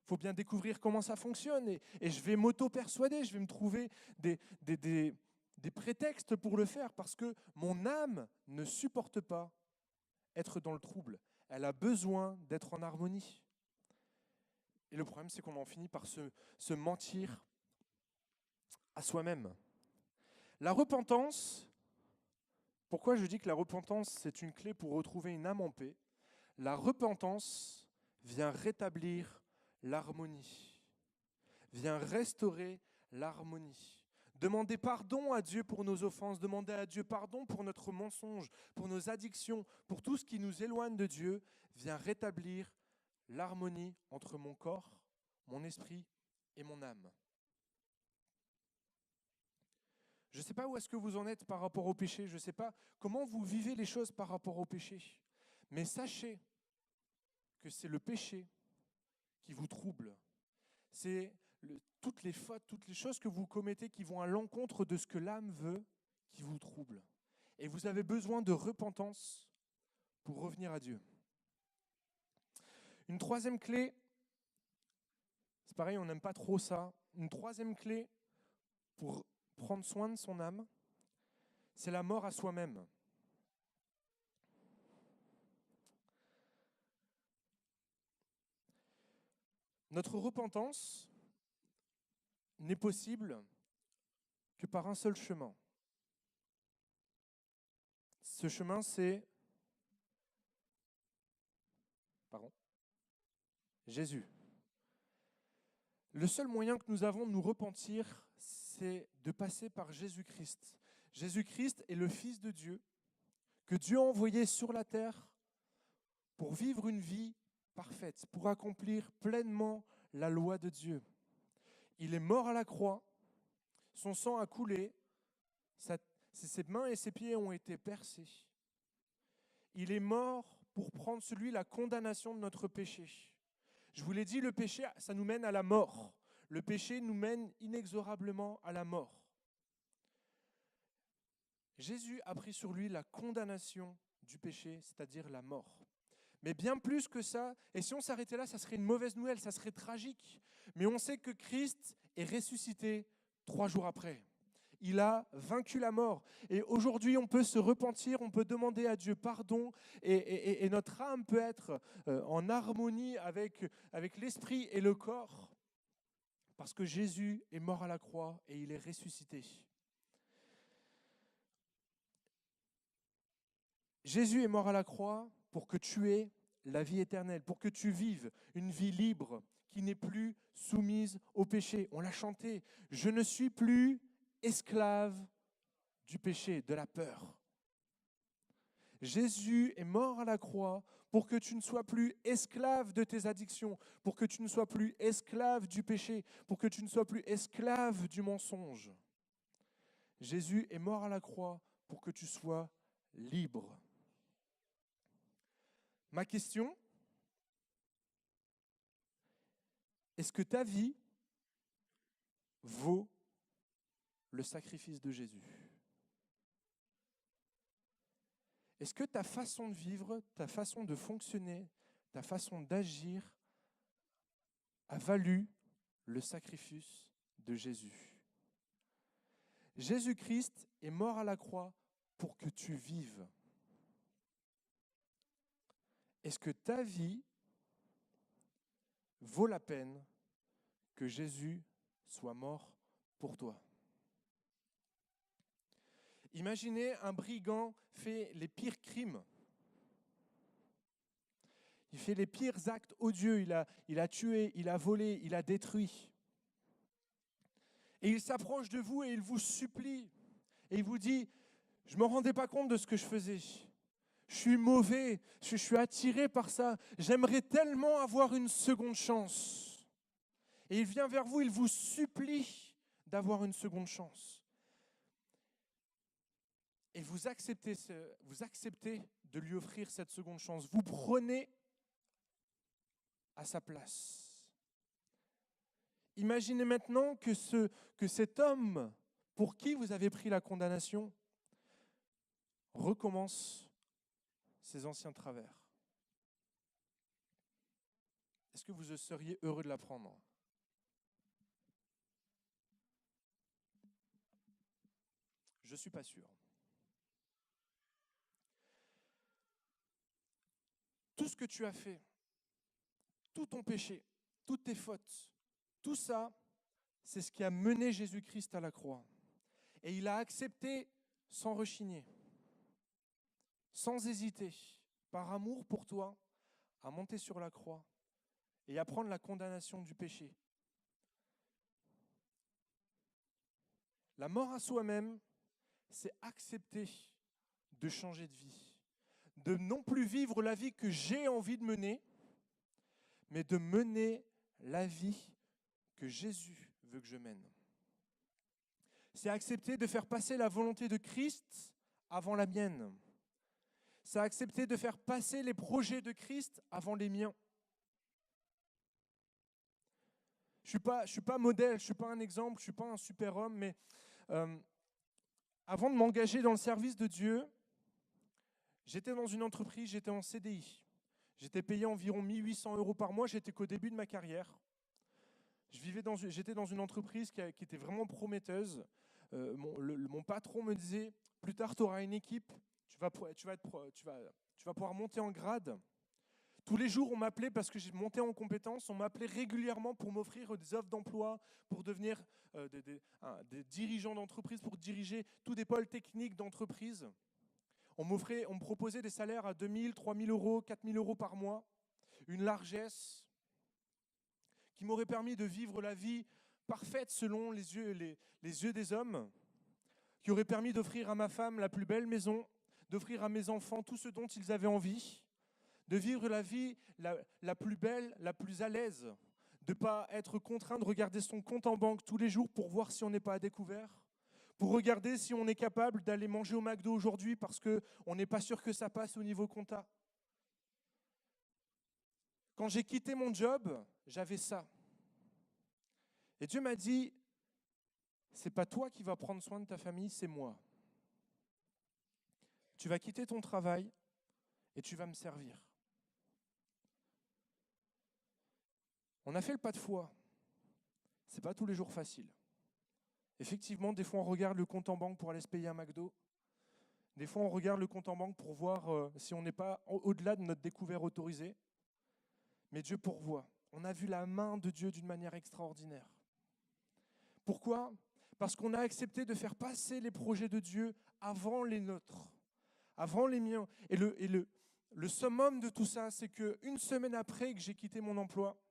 Il faut bien découvrir comment ça fonctionne. Et je vais m'auto-persuader, je vais me trouver des prétextes pour le faire parce que mon âme ne supporte pas être dans le trouble. Elle a besoin d'être en harmonie. Et le problème, c'est qu'on en finit par se mentir à soi-même. La repentance, pourquoi je dis que la repentance, c'est une clé pour retrouver une âme en paix? La repentance vient rétablir l'harmonie, vient restaurer l'harmonie. Demander pardon à Dieu pour nos offenses, demander à Dieu pardon pour notre mensonge, pour nos addictions, pour tout ce qui nous éloigne de Dieu, vient rétablir l'harmonie entre mon corps, mon esprit et mon âme. Je ne sais pas où est-ce que vous en êtes par rapport au péché, je ne sais pas comment vous vivez les choses par rapport au péché, mais sachez que c'est le péché qui vous trouble. C'est toutes les fautes, toutes les choses que vous commettez qui vont à l'encontre de ce que l'âme veut, qui vous troublent. Et vous avez besoin de repentance pour revenir à Dieu. Une troisième clé, c'est pareil, on n'aime pas trop ça. Une troisième clé pour prendre soin de son âme, c'est la mort à soi-même. Notre repentance n'est possible que par un seul chemin. Ce chemin, c'est Jésus. Le seul moyen que nous avons de nous repentir, c'est de passer par Jésus-Christ. Jésus-Christ est le Fils de Dieu, que Dieu a envoyé sur la terre pour vivre une vie parfaite, pour accomplir pleinement la loi de Dieu. Il est mort à la croix, son sang a coulé, ses mains et ses pieds ont été percés. Il est mort pour prendre sur lui la condamnation de notre péché. Je vous l'ai dit, le péché, ça nous mène à la mort. Le péché nous mène inexorablement à la mort. Jésus a pris sur lui la condamnation du péché, c'est-à-dire la mort. Mais bien plus que ça, et si on s'arrêtait là, ça serait une mauvaise nouvelle, ça serait tragique. Mais on sait que Christ est ressuscité 3 jours après. Il a vaincu la mort. Et aujourd'hui, on peut se repentir, on peut demander à Dieu pardon, et notre âme peut être en harmonie avec l'esprit et le corps, parce que Jésus est mort à la croix et il est ressuscité. Jésus est mort à la croix pour que tu aies la vie éternelle, pour que tu vives une vie libre qui n'est plus soumise au péché. On l'a chanté. Je ne suis plus esclave du péché, de la peur. Jésus est mort à la croix pour que tu ne sois plus esclave de tes addictions, pour que tu ne sois plus esclave du péché, pour que tu ne sois plus esclave du mensonge. Jésus est mort à la croix pour que tu sois libre. Ma question, est-ce que ta vie vaut le sacrifice de Jésus? Est-ce que ta façon de vivre, ta façon de fonctionner, ta façon d'agir a valu le sacrifice de Jésus? Jésus-Christ est mort à la croix pour que tu vives. Est-ce que ta vie vaut la peine que Jésus soit mort pour toi? Imaginez un brigand fait les pires crimes. Il fait les pires actes odieux. Il a tué, il a volé, il a détruit. Et il s'approche de vous et il vous supplie. Et il vous dit, je ne me rendais pas compte de ce que je faisais. Je suis mauvais, je suis attiré par ça. J'aimerais tellement avoir une seconde chance. Et il vient vers vous, il vous supplie d'avoir une seconde chance. Et vous acceptez de lui offrir cette seconde chance. Vous prenez à sa place. Imaginez maintenant que cet homme pour qui vous avez pris la condamnation recommence ses anciens travers. Est-ce que vous seriez heureux de l'apprendre? Je ne suis pas sûr. Tout ce que tu as fait, tout ton péché, toutes tes fautes, tout ça, c'est ce qui a mené Jésus-Christ à la croix. Et il a accepté sans rechigner, sans hésiter, par amour pour toi, à monter sur la croix et à prendre la condamnation du péché. La mort à soi-même, c'est accepter de changer de vie. De non plus vivre la vie que j'ai envie de mener, mais de mener la vie que Jésus veut que je mène. C'est accepter de faire passer la volonté de Christ avant la mienne. C'est accepter de faire passer les projets de Christ avant les miens. Je suis pas modèle, je ne suis pas un exemple, je ne suis pas un super-homme, mais avant de m'engager dans le service de Dieu, j'étais dans une entreprise, j'étais en CDI. J'étais payé environ 1 800 € par mois, j'étais qu'au début de ma carrière. J'étais dans une entreprise qui était vraiment prometteuse. Mon patron me disait, plus tard tu auras une équipe, tu vas pouvoir monter en grade. Tous les jours, on m'appelait parce que j'ai monté en compétences, on m'appelait régulièrement pour m'offrir des offres d'emploi, pour devenir des dirigeants d'entreprise, pour diriger tous des pôles techniques d'entreprise. On me proposait des salaires à 2 000, 3 000 €, 4 000 € par mois, une largesse qui m'aurait permis de vivre la vie parfaite selon les yeux des hommes, qui aurait permis d'offrir à ma femme la plus belle maison, d'offrir à mes enfants tout ce dont ils avaient envie, de vivre la vie la plus belle, la plus à l'aise, de ne pas être contraint de regarder son compte en banque tous les jours pour voir si on n'est pas à découvert, pour regarder si on est capable d'aller manger au McDo aujourd'hui parce qu'on n'est pas sûr que ça passe au niveau compta. Quand j'ai quitté mon job, j'avais ça. Et Dieu m'a dit, c'est pas toi qui vas prendre soin de ta famille, c'est moi. Tu vas quitter ton travail et tu vas me servir. On a fait le pas de foi. C'est pas tous les jours facile. Effectivement, des fois on regarde le compte en banque pour aller se payer un McDo. Des fois on regarde le compte en banque pour voir si on n'est pas au-delà de notre découvert autorisé. Mais Dieu pourvoit. On a vu la main de Dieu d'une manière extraordinaire. Pourquoi ? Parce qu'on a accepté de faire passer les projets de Dieu avant les nôtres. avant les miens. Le summum de tout ça, c'est qu'une semaine après que j'ai quitté mon emploi,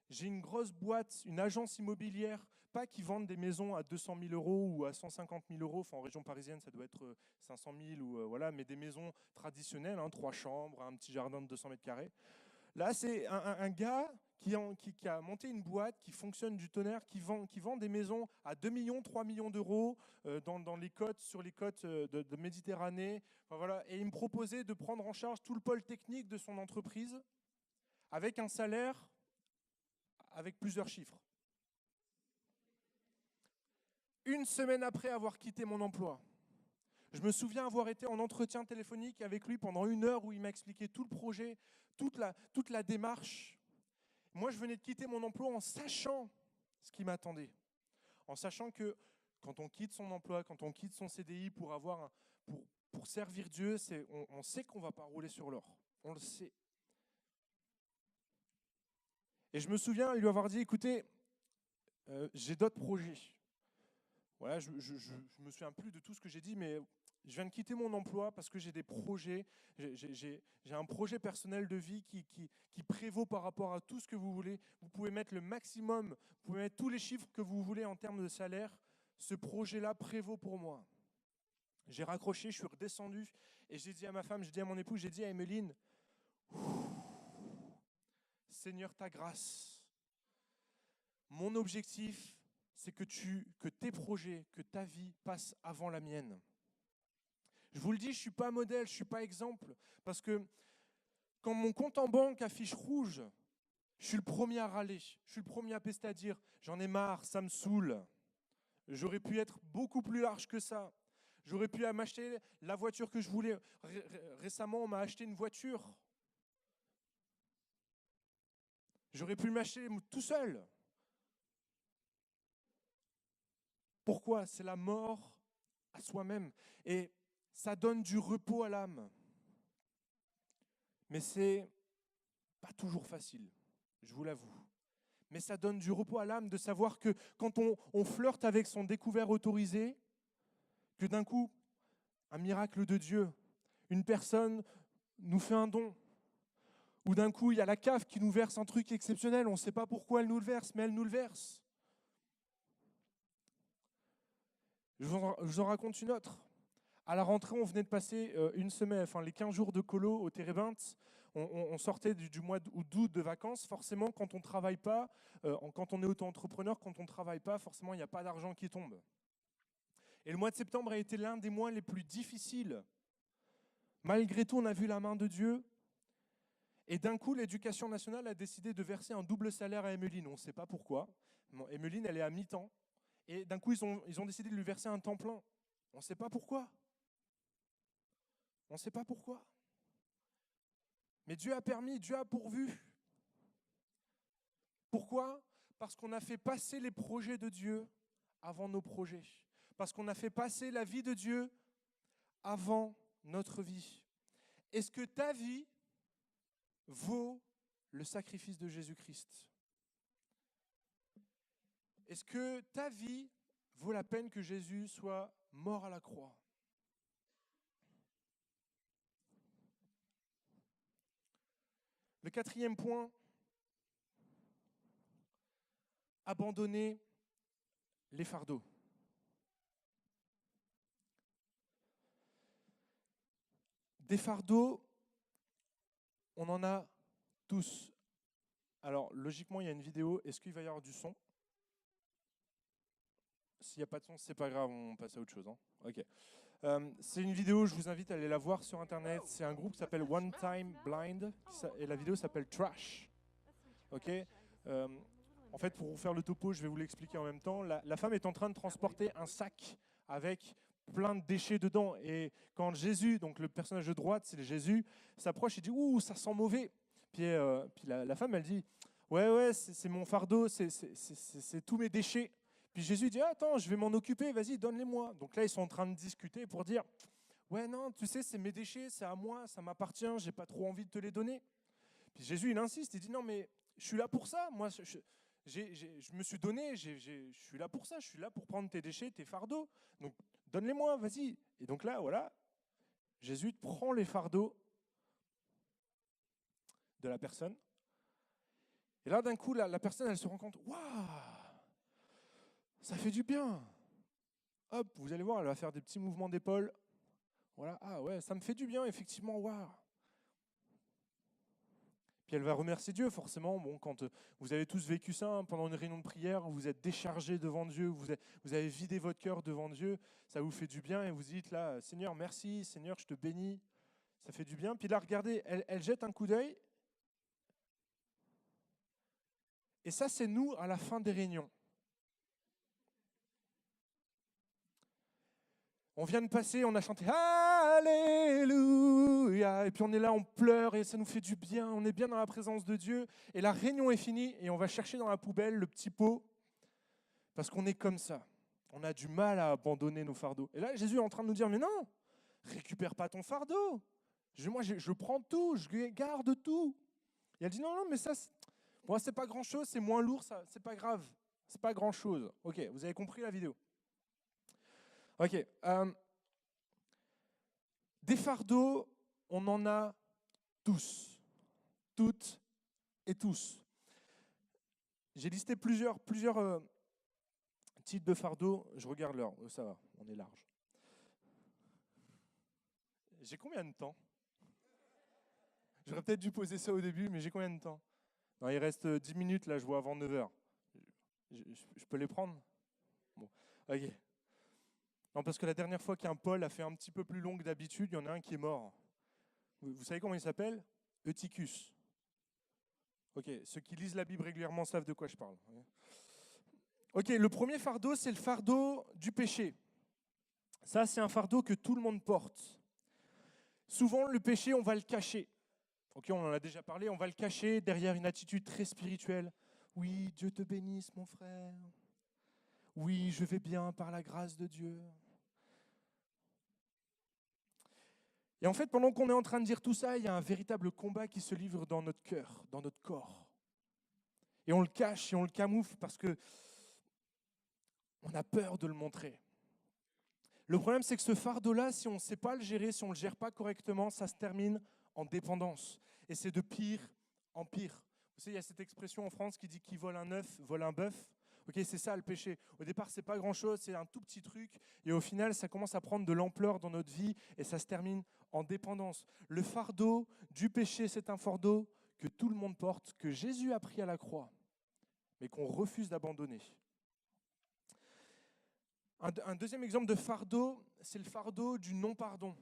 j'ai une grosse boîte, une agence immobilière, pas qui vendent des maisons à 200 000 euros ou à 150 000 euros, enfin en région parisienne ça doit être 500 000 ou voilà, mais des maisons traditionnelles, 3 chambres, un petit jardin de 200 mètres carrés. Là, c'est un gars qui a monté une boîte qui fonctionne du tonnerre, qui vend des maisons à 2 millions, 3 millions d'euros dans les côtes, sur les côtes de Méditerranée. Enfin, voilà. Et il me proposait de prendre en charge tout le pôle technique de son entreprise avec un salaire avec plusieurs chiffres. Une semaine après avoir quitté mon emploi, je me souviens avoir été en entretien téléphonique avec lui pendant 1 heure où il m'a expliqué tout le projet, toute la démarche. Moi, je venais de quitter mon emploi en sachant ce qui m'attendait. En sachant que quand on quitte son emploi, quand on quitte son CDI pour servir Dieu, on sait qu'on ne va pas rouler sur l'or. On le sait. Et je me souviens lui avoir dit, écoutez, j'ai d'autres projets. Voilà, je me souviens plus de tout ce que j'ai dit, mais je viens de quitter mon emploi parce que j'ai des projets. J'ai un projet personnel de vie qui prévaut par rapport à tout ce que vous voulez. Vous pouvez mettre le maximum, vous pouvez mettre tous les chiffres que vous voulez en termes de salaire. Ce projet-là prévaut pour moi. J'ai raccroché, je suis redescendu et j'ai dit à ma femme, j'ai dit à mon époux, j'ai dit à Emeline, Seigneur, ta grâce. Mon objectif, c'est que tes projets, que ta vie passe avant la mienne. Je vous le dis, je ne suis pas modèle, je ne suis pas exemple, parce que quand mon compte en banque affiche rouge, je suis le premier à râler, je suis le premier à pester à dire « j'en ai marre, ça me saoule, j'aurais pu être beaucoup plus large que ça, j'aurais pu m'acheter la voiture que je voulais. » Récemment, on m'a acheté une voiture. J'aurais pu m'acheter tout seul. Pourquoi? C'est la mort à soi-même. Et ça donne du repos à l'âme. Mais c'est pas toujours facile, je vous l'avoue. Mais ça donne du repos à l'âme de savoir que quand on flirte avec son découvert autorisé, que d'un coup, un miracle de Dieu, une personne nous fait un don, ou d'un coup, il y a la CAF qui nous verse un truc exceptionnel, on ne sait pas pourquoi elle nous le verse, mais elle nous le verse. Je vous en raconte une autre. À la rentrée, on venait de passer une semaine, enfin les 15 jours de colo au Térébinthe. On sortait du mois d'août de vacances. Forcément, quand on ne travaille pas, quand on est auto-entrepreneur, quand on ne travaille pas, forcément, il n'y a pas d'argent qui tombe. Et le mois de septembre a été l'un des mois les plus difficiles. Malgré tout, on a vu la main de Dieu. Et d'un coup, l'Éducation nationale a décidé de verser un double salaire à Emeline. On ne sait pas pourquoi. Emeline, elle est à mi-temps. Et d'un coup, ils ont décidé de lui verser un temps plein. On ne sait pas pourquoi. On ne sait pas pourquoi. Mais Dieu a permis, Dieu a pourvu. Pourquoi? Parce qu'on a fait passer les projets de Dieu avant nos projets. Parce qu'on a fait passer la vie de Dieu avant notre vie. Est-ce que ta vie vaut le sacrifice de Jésus-Christ? Est-ce que ta vie vaut la peine que Jésus soit mort à la croix? Le quatrième point, abandonner les fardeaux. Des fardeaux, on en a tous. Alors, logiquement, il y a une vidéo. Est-ce qu'il va y avoir du son? S'il n'y a pas de son, c'est pas grave, on passe à autre chose. Hein. Ok. C'est une vidéo, je vous invite à aller la voir sur Internet. C'est un groupe qui s'appelle One Time Blind et la vidéo s'appelle Trash. Ok. En fait, pour vous faire le topo, je vais vous l'expliquer en même temps. La femme est en train de transporter un sac avec plein de déchets dedans. Et quand Jésus, donc le personnage de droite, c'est Jésus, s'approche et dit « Ouh, ça sent mauvais ». Puis la femme, elle dit « Ouais, c'est mon fardeau, c'est tous mes déchets ». Puis Jésus dit « Attends, je vais m'en occuper, vas-y, donne-les-moi ». Donc là, ils sont en train de discuter pour dire « Ouais, non, tu sais, c'est mes déchets, c'est à moi, ça m'appartient, j'ai pas trop envie de te les donner ». Puis Jésus, il insiste, il dit « Non, mais je suis là pour ça, moi, je me suis donné, je suis là pour ça, je suis là pour prendre tes déchets, tes fardeaux. Donc, donne-les-moi, vas-y. » Et donc là, voilà, Jésus prend les fardeaux de la personne. Et là, d'un coup, la personne, elle se rend compte, waouh, ça fait du bien. Hop, vous allez voir, elle va faire des petits mouvements d'épaule. Voilà, ah ouais, ça me fait du bien, effectivement, waouh. Puis elle va remercier Dieu, forcément. Bon, quand vous avez tous vécu ça, hein, pendant une réunion de prière, vous êtes déchargés devant Dieu, vous avez vidé votre cœur devant Dieu, ça vous fait du bien et vous dites là, Seigneur, merci, Seigneur, je te bénis. Ça fait du bien. Puis là, regardez, elle jette un coup d'œil. Et ça, c'est nous à la fin des réunions. On vient de passer, on a chanté Alléluia. Et puis on est là, on pleure et ça nous fait du bien. On est bien dans la présence de Dieu. Et la réunion est finie et on va chercher dans la poubelle le petit pot parce qu'on est comme ça. On a du mal à abandonner nos fardeaux. Et là, Jésus est en train de nous dire, mais non, récupère pas ton fardeau. Moi, je prends tout, je garde tout. Et elle dit, non, mais ça, moi, c'est pas grand-chose, c'est moins lourd, ça, c'est pas grave. C'est pas grand-chose. Ok, vous avez compris la vidéo. Ok. Des fardeaux, on en a tous. Toutes et tous. J'ai listé plusieurs types de fardeaux. Je regarde l'heure. Ça va, on est large. J'ai combien de temps? J'aurais peut-être dû poser ça au début, mais j'ai combien de temps? Non, il reste 10 minutes, là, je vois avant 9 heures. Je peux les prendre? Bon, ok. Non, parce que la dernière fois qu'un Paul a fait un petit peu plus long que d'habitude, il y en a un qui est mort. Vous savez comment il s'appelle? Eutychus. Ok, ceux qui lisent la Bible régulièrement savent de quoi je parle. Ok, le premier fardeau, c'est le fardeau du péché. Ça, c'est un fardeau que tout le monde porte. Souvent, le péché, on va le cacher. Ok, on en a déjà parlé, on va le cacher derrière une attitude très spirituelle. Oui, Dieu te bénisse, mon frère. Oui, je vais bien par la grâce de Dieu. Et en fait, pendant qu'on est en train de dire tout ça, il y a un véritable combat qui se livre dans notre cœur, dans notre corps. Et on le cache et on le camoufle parce que on a peur de le montrer. Le problème, c'est que ce fardeau-là, si on ne sait pas le gérer, si on ne le gère pas correctement, ça se termine en dépendance. Et c'est de pire en pire. Vous savez, il y a cette expression en France qui dit « qui vole un œuf, vole un bœuf ». Ok, c'est ça le péché. Au départ, c'est pas grand-chose, c'est un tout petit truc. Et au final, ça commence à prendre de l'ampleur dans notre vie et ça se termine en dépendance. Le fardeau du péché, c'est un fardeau que tout le monde porte, que Jésus a pris à la croix, mais qu'on refuse d'abandonner. Un deuxième exemple de fardeau, c'est le fardeau du non-pardon.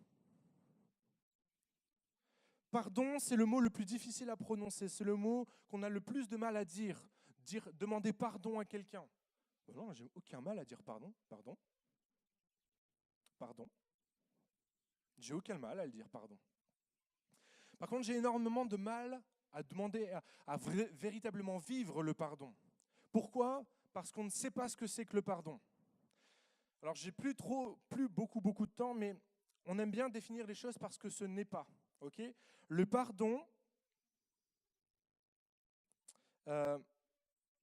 Pardon, c'est le mot le plus difficile à prononcer, c'est le mot qu'on a le plus de mal à dire. Demander pardon à quelqu'un. Non, j'ai aucun mal à dire pardon. J'ai aucun mal à le dire pardon. Par contre, j'ai énormément de mal à demander, à véritablement vivre le pardon. Pourquoi? Parce qu'on ne sait pas ce que c'est que le pardon. Alors, j'ai plus beaucoup de temps, mais on aime bien définir les choses parce que ce n'est pas. Okay? Le pardon,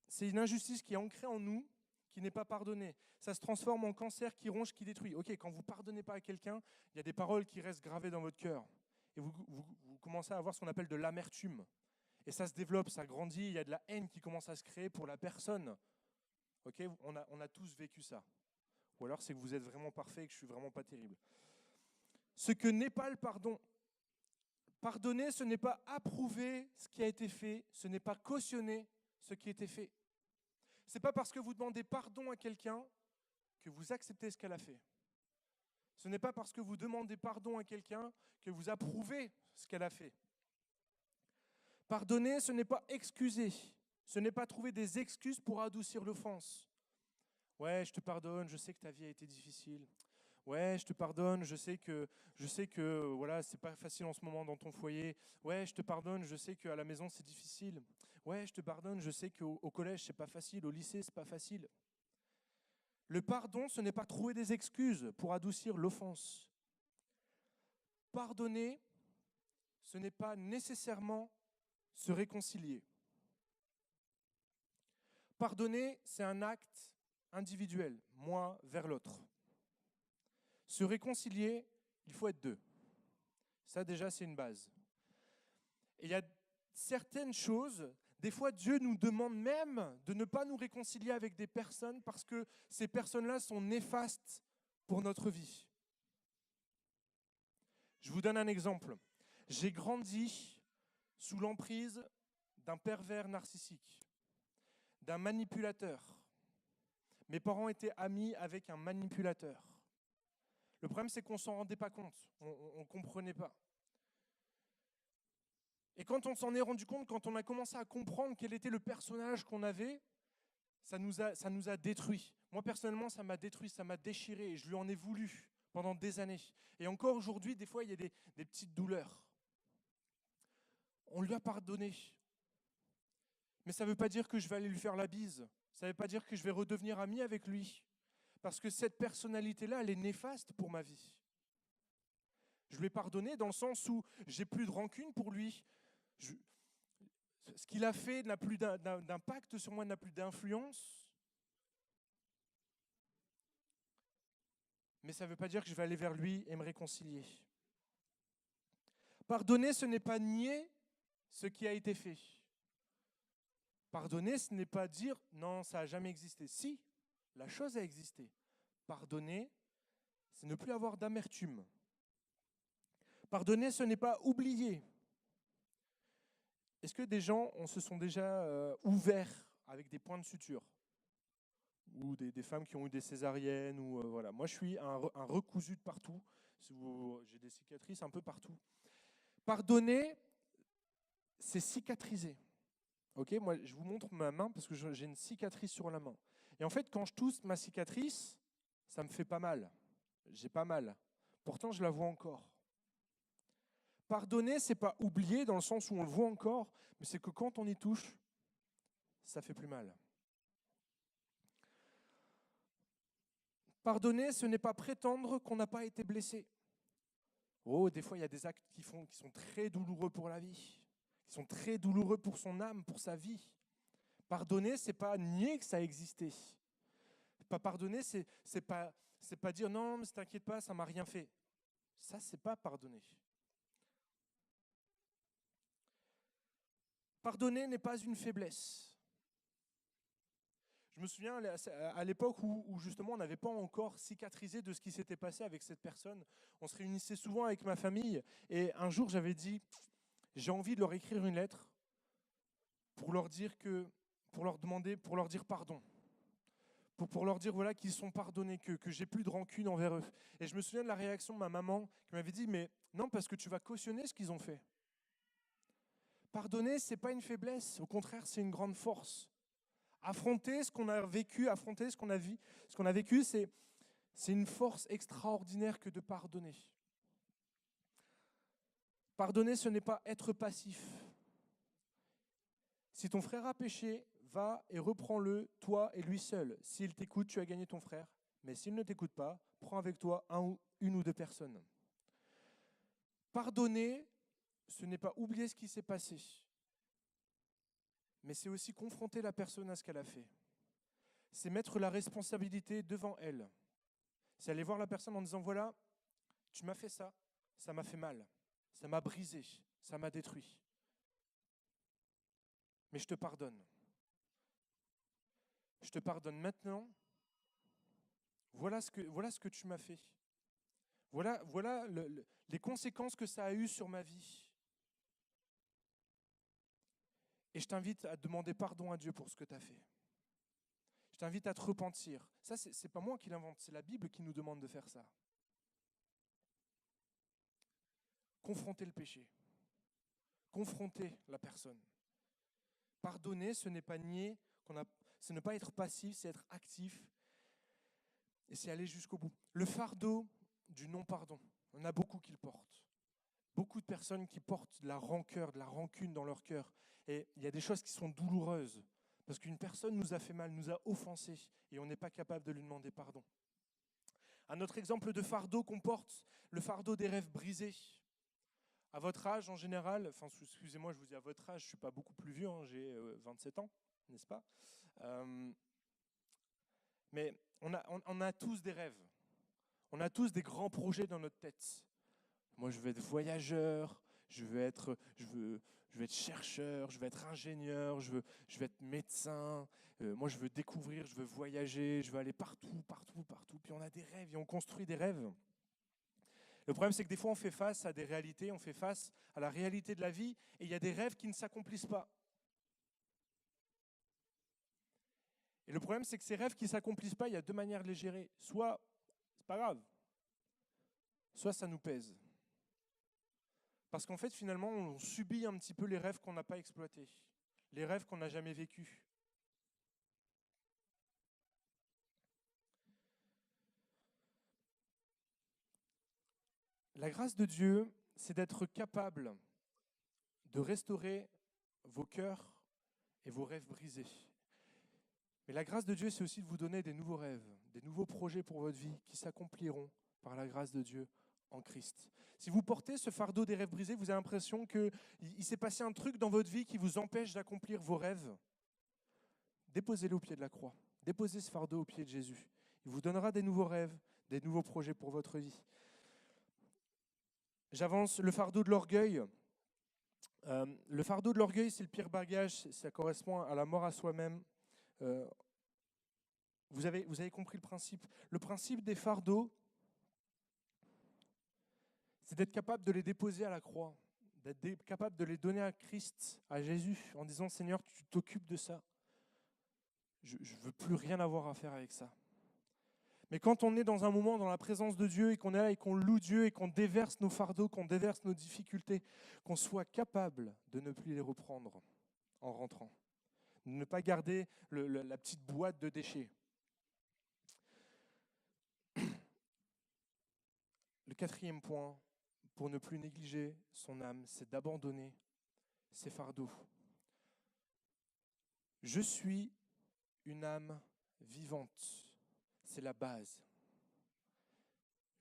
c'est une injustice qui est ancrée en nous, qui n'est pas pardonnée. Ça se transforme en cancer qui ronge, qui détruit. Ok, quand vous ne pardonnez pas à quelqu'un, il y a des paroles qui restent gravées dans votre cœur. Et vous commencez à avoir ce qu'on appelle de l'amertume. Et ça se développe, ça grandit, il y a de la haine qui commence à se créer pour la personne. Okay? On a tous vécu ça. Ou alors c'est que vous êtes vraiment parfait et que je suis vraiment pas terrible. Ce que n'est pas le pardon. Pardonner, ce n'est pas approuver ce qui a été fait, ce n'est pas cautionner ce qui a été fait. Ce n'est pas parce que vous demandez pardon à quelqu'un que vous acceptez ce qu'elle a fait. Ce n'est pas parce que vous demandez pardon à quelqu'un que vous approuvez ce qu'elle a fait. Pardonner, ce n'est pas excuser. Ce n'est pas trouver des excuses pour adoucir l'offense. Ouais, je te pardonne, je sais que ta vie a été difficile. Ouais, je te pardonne, je sais que voilà, c'est pas facile en ce moment dans ton foyer. Ouais, je te pardonne, je sais qu'à la maison c'est difficile. Ouais, je te pardonne, je sais qu'au collège c'est pas facile, au lycée c'est pas facile. Le pardon, ce n'est pas trouver des excuses pour adoucir l'offense. Pardonner, ce n'est pas nécessairement se réconcilier. Pardonner, c'est un acte individuel, moi vers l'autre. Se réconcilier, il faut être deux. Ça déjà, c'est une base. Et il y a certaines choses, des fois Dieu nous demande même de ne pas nous réconcilier avec des personnes parce que ces personnes-là sont néfastes pour notre vie. Je vous donne un exemple. J'ai grandi sous l'emprise d'un pervers narcissique, d'un manipulateur. Mes parents étaient amis avec un manipulateur. Le problème, c'est qu'on ne s'en rendait pas compte, on ne comprenait pas. Et quand on s'en est rendu compte, quand on a commencé à comprendre quel était le personnage qu'on avait, ça nous a détruits. Moi, personnellement, ça m'a détruit, ça m'a déchiré, et je lui en ai voulu pendant des années. Et encore aujourd'hui, des fois, il y a des petites douleurs. On lui a pardonné. Mais ça ne veut pas dire que je vais aller lui faire la bise. Ça ne veut pas dire que je vais redevenir ami avec lui. Parce que cette personnalité-là, elle est néfaste pour ma vie. Je lui ai pardonné dans le sens où j'ai plus de rancune pour lui. Ce qu'il a fait n'a plus d'impact sur moi, n'a plus d'influence. Mais ça ne veut pas dire que je vais aller vers lui et me réconcilier. Pardonner, ce n'est pas nier ce qui a été fait. Pardonner, ce n'est pas dire « non, ça n'a jamais existé ». Si, la chose a existé. Pardonner, c'est ne plus avoir d'amertume. Pardonner, ce n'est pas oublier. Est-ce que des gens se sont déjà ouverts avec des points de suture? Ou des femmes qui ont eu des césariennes voilà. Moi, je suis un recousu de partout. J'ai des cicatrices un peu partout. Pardonner, c'est cicatriser. Ok, moi, je vous montre ma main parce que j'ai une cicatrice sur la main. Et en fait, quand je tousse ma cicatrice, ça me fait pas mal. J'ai pas mal. Pourtant, je la vois encore. Pardonner, c'est pas oublier dans le sens où on le voit encore, mais c'est que quand on y touche, ça fait plus mal. Pardonner, ce n'est pas prétendre qu'on n'a pas été blessé. Oh, des fois, il y a des actes qui sont très douloureux pour la vie, qui sont très douloureux pour son âme, pour sa vie. Pardonner, c'est pas nier que ça a existé. Pas pardonner, c'est pas dire non, mais t'inquiète pas, ça m'a rien fait. Ça, c'est pas pardonner. Pardonner n'est pas une faiblesse. Je me souviens à l'époque où justement on n'avait pas encore cicatrisé de ce qui s'était passé avec cette personne. On se réunissait souvent avec ma famille et un jour j'avais dit j'ai envie de leur écrire une lettre pour leur dire pour leur dire pardon. Pour leur dire voilà, qu'ils sont pardonnés, que j'ai plus de rancune envers eux. Et je me souviens de la réaction de ma maman qui m'avait dit mais non, parce que tu vas cautionner ce qu'ils ont fait. Pardonner, ce n'est pas une faiblesse, au contraire, c'est une grande force. Affronter ce qu'on a vécu, affronter ce qu'on a vécu, c'est une force extraordinaire que de pardonner. Pardonner, ce n'est pas être passif. Si ton frère a péché, va et reprends-le, toi et lui seul. S'il t'écoute, tu as gagné ton frère. Mais s'il ne t'écoute pas, prends avec toi une ou deux personnes. Pardonner, ce n'est pas oublier ce qui s'est passé, mais c'est aussi confronter la personne à ce qu'elle a fait. C'est mettre la responsabilité devant elle. C'est aller voir la personne en disant, voilà, tu m'as fait ça, ça m'a fait mal, ça m'a brisé, ça m'a détruit. Mais je te pardonne. Je te pardonne maintenant. Voilà ce que tu m'as fait. Voilà les conséquences que ça a eues sur ma vie. Et je t'invite à demander pardon à Dieu pour ce que tu as fait. Je t'invite à te repentir. Ça, c'est pas moi qui l'invente, c'est la Bible qui nous demande de faire ça. Confronter le péché. Confronter la personne. Pardonner, ce n'est pas nier, c'est ne pas être passif, c'est être actif. Et c'est aller jusqu'au bout. Le fardeau du non-pardon, on a beaucoup qui le portent. Beaucoup de personnes qui portent de la rancœur, de la rancune dans leur cœur. Et il y a des choses qui sont douloureuses. Parce qu'une personne nous a fait mal, nous a offensés, et on n'est pas capable de lui demander pardon. Un autre exemple de fardeau qu'on porte, le fardeau des rêves brisés. À votre âge en général, enfin excusez-moi, je vous dis à votre âge, je ne suis pas beaucoup plus vieux, hein, j'ai 27 ans, n'est-ce pas mais on a tous des rêves. On a tous des grands projets dans notre tête. Moi, je veux être voyageur, je veux être chercheur, je veux être ingénieur, je veux être médecin. Moi, je veux découvrir, je veux voyager, je veux aller partout, partout, partout. Puis on a des rêves et on construit des rêves. Le problème, c'est que des fois, on fait face à des réalités, on fait face à la réalité de la vie, et il y a des rêves qui ne s'accomplissent pas. Et le problème, c'est que ces rêves qui ne s'accomplissent pas, il y a deux manières de les gérer. Soit, c'est pas grave, soit ça nous pèse. Parce qu'en fait, finalement, on subit un petit peu les rêves qu'on n'a pas exploités, les rêves qu'on n'a jamais vécus. La grâce de Dieu, c'est d'être capable de restaurer vos cœurs et vos rêves brisés. Mais la grâce de Dieu, c'est aussi de vous donner des nouveaux rêves, des nouveaux projets pour votre vie qui s'accompliront par la grâce de Dieu en Christ. Si vous portez ce fardeau des rêves brisés, vous avez l'impression qu'il s'est passé un truc dans votre vie qui vous empêche d'accomplir vos rêves. Déposez-le au pied de la croix. Déposez ce fardeau au pied de Jésus. Il vous donnera des nouveaux rêves, des nouveaux projets pour votre vie. J'avance, le fardeau de l'orgueil. Le fardeau de l'orgueil, c'est le pire bagage, ça correspond à la mort à soi-même. Vous avez compris le principe. Le principe des fardeaux, c'est d'être capable de les déposer à la croix, d'être capable de les donner à Christ, à Jésus, en disant « Seigneur, tu t'occupes de ça. Je ne veux plus rien avoir à faire avec ça. » Mais quand on est dans un moment dans la présence de Dieu et qu'on est là et qu'on loue Dieu et qu'on déverse nos fardeaux, qu'on déverse nos difficultés, qu'on soit capable de ne plus les reprendre en rentrant. De ne pas garder la petite boîte de déchets. Le quatrième point, pour ne plus négliger son âme, c'est d'abandonner ses fardeaux. Je suis une âme vivante. C'est la base.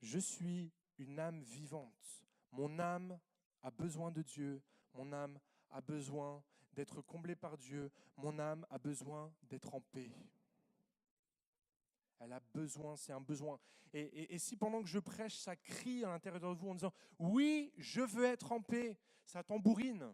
Je suis une âme vivante. Mon âme a besoin de Dieu. Mon âme a besoin d'être comblée par Dieu. Mon âme a besoin d'être en paix. Elle a besoin, c'est un besoin. Et si pendant que je prêche, ça crie à l'intérieur de vous en disant « Oui, je veux être en paix », ça tambourine.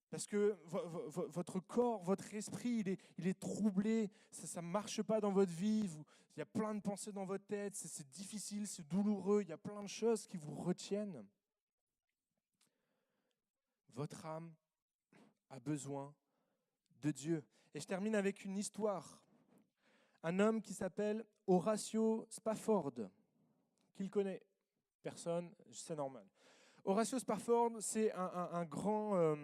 Parce que votre corps, votre esprit, il est troublé, ça ne marche pas dans votre vie, il y a plein de pensées dans votre tête, c'est difficile, c'est douloureux, il y a plein de choses qui vous retiennent. Votre âme a besoin de Dieu. Et je termine avec une histoire. Un homme qui s'appelle Horatio Spafford. Qui le connaît? Personne, c'est normal. Horatio Spafford, c'est un grand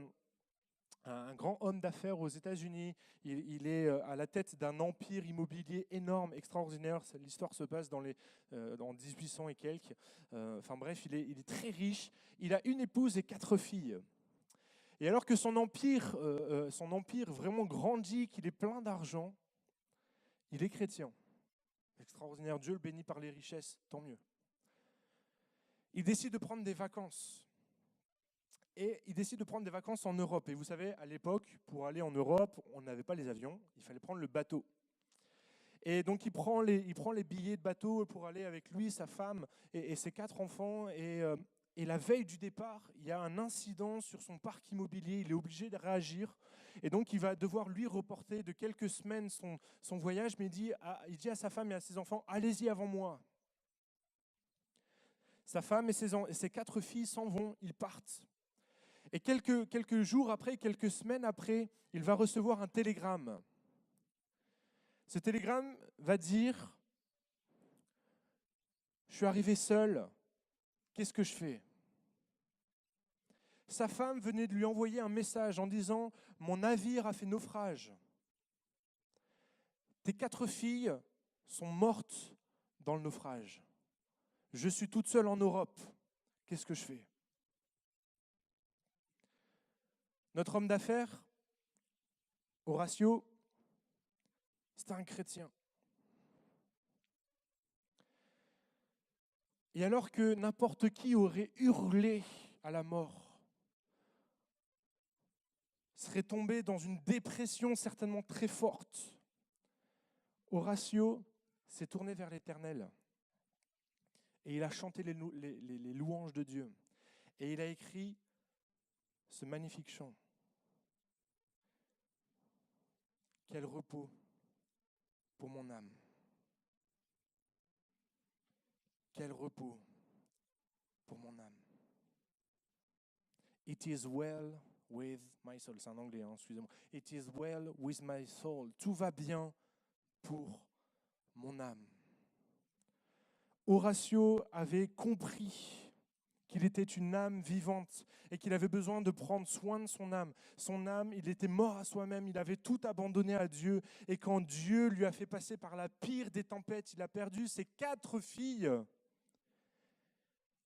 homme d'affaires aux États-Unis. Il est à la tête d'un empire immobilier énorme, extraordinaire. L'histoire se passe dans 1800 et quelques. Enfin bref, il est très riche. Il a une épouse et 4 filles. Et alors que son empire vraiment grandit, qu'il est plein d'argent, il est chrétien. Extraordinaire, Dieu le bénit par les richesses, tant mieux. Il décide de prendre des vacances. Et il décide de prendre des vacances en Europe. Et vous savez, à l'époque, pour aller en Europe, on n'avait pas les avions, il fallait prendre le bateau. Et donc il prend les billets de bateau pour aller avec lui, sa femme et ses 4 enfants. Et la veille du départ, il y a un incident sur son parc immobilier, il est obligé de réagir. Et donc il va devoir lui reporter de quelques semaines son voyage, mais il dit à sa femme et à ses enfants, allez-y avant moi. Sa femme et ses 4 filles s'en vont, ils partent. Et quelques jours après, quelques semaines après, il va recevoir un télégramme. Ce télégramme va dire « Je suis arrivé seul, qu'est-ce que je fais ?» Sa femme venait de lui envoyer un message en disant « Mon navire a fait naufrage. Tes 4 filles sont mortes dans le naufrage. Je suis toute seule en Europe, qu'est-ce que je fais ?» Notre homme d'affaires, Horatio, c'était un chrétien. Et alors que n'importe qui aurait hurlé à la mort, serait tombé dans une dépression certainement très forte, Horatio s'est tourné vers l'Éternel Et il a chanté les louanges de Dieu. Et il a écrit ce magnifique chant. Quel repos pour mon âme. Quel repos pour mon âme. It is well with my soul. C'est en anglais, hein, excusez-moi. It is well with my soul. Tout va bien pour mon âme. Horatio avait compris qu'il était une âme vivante et qu'il avait besoin de prendre soin de son âme. Son âme, il était mort à soi-même, il avait tout abandonné à Dieu. Et quand Dieu lui a fait passer par la pire des tempêtes, il a perdu ses 4 filles.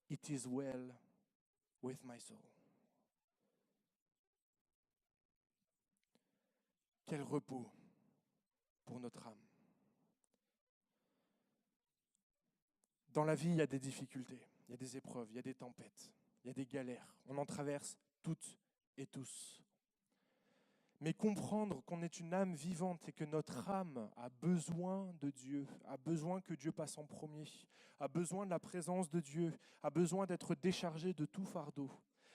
It is well with my soul. Quel repos pour notre âme. Dans la vie, il y a des difficultés, il y a des épreuves, il y a des tempêtes, il y a des galères. On en traverse toutes et tous. Mais comprendre qu'on est une âme vivante et que notre âme a besoin de Dieu, a besoin que Dieu passe en premier, a besoin de la présence de Dieu, a besoin d'être déchargé de tout fardeau,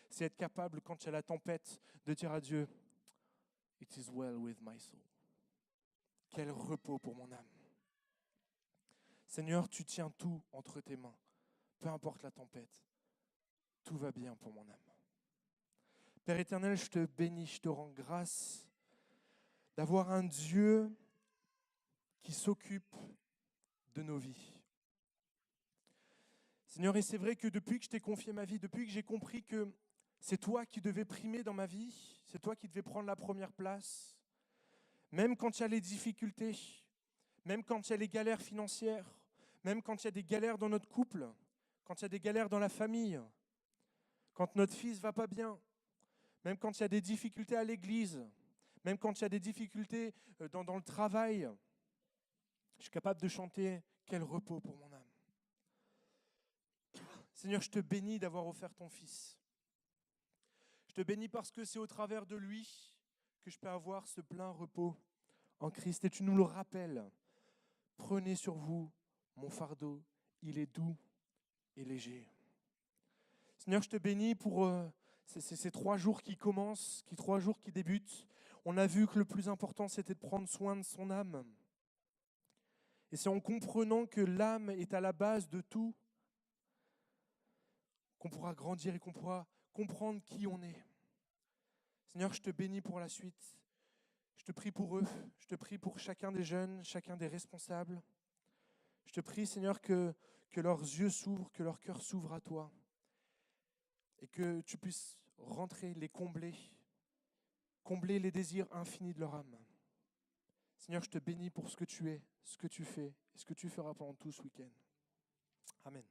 c'est être capable, quand il y a la tempête, de dire à Dieu, « It is well with my soul ». Quel repos pour mon âme. Seigneur, tu tiens tout entre tes mains. Peu importe la tempête, tout va bien pour mon âme. Père éternel, je te bénis, je te rends grâce d'avoir un Dieu qui s'occupe de nos vies. Seigneur, et c'est vrai que depuis que je t'ai confié ma vie, depuis que j'ai compris que c'est toi qui devais primer dans ma vie, c'est toi qui devais prendre la première place, même quand il y a les difficultés, même quand il y a les galères financières, même quand il y a des galères dans notre couple, quand il y a des galères dans la famille, quand notre fils ne va pas bien, même quand il y a des difficultés à l'église, même quand il y a des difficultés dans le travail, je suis capable de chanter « Quel repos pour mon âme ». Seigneur, je te bénis d'avoir offert ton Fils. Je te bénis parce que c'est au travers de lui que je peux avoir ce plein repos en Christ. Et tu nous le rappelles. Prenez sur vous mon fardeau, il est doux et léger. Seigneur, je te bénis pour ces 3 jours qui commencent, 3 jours qui débutent. On a vu que le plus important, c'était de prendre soin de son âme. Et c'est en comprenant que l'âme est à la base de tout qu'on pourra grandir et qu'on pourra comprendre qui on est. Seigneur, je te bénis pour la suite. Je te prie pour eux. Je te prie pour chacun des jeunes, chacun des responsables. Je te prie, Seigneur, que leurs yeux s'ouvrent, que leur cœur s'ouvre à toi et que tu puisses rentrer, les combler les désirs infinis de leur âme. Seigneur, je te bénis pour ce que tu es, ce que tu fais et ce que tu feras pendant tout ce week-end. Amen.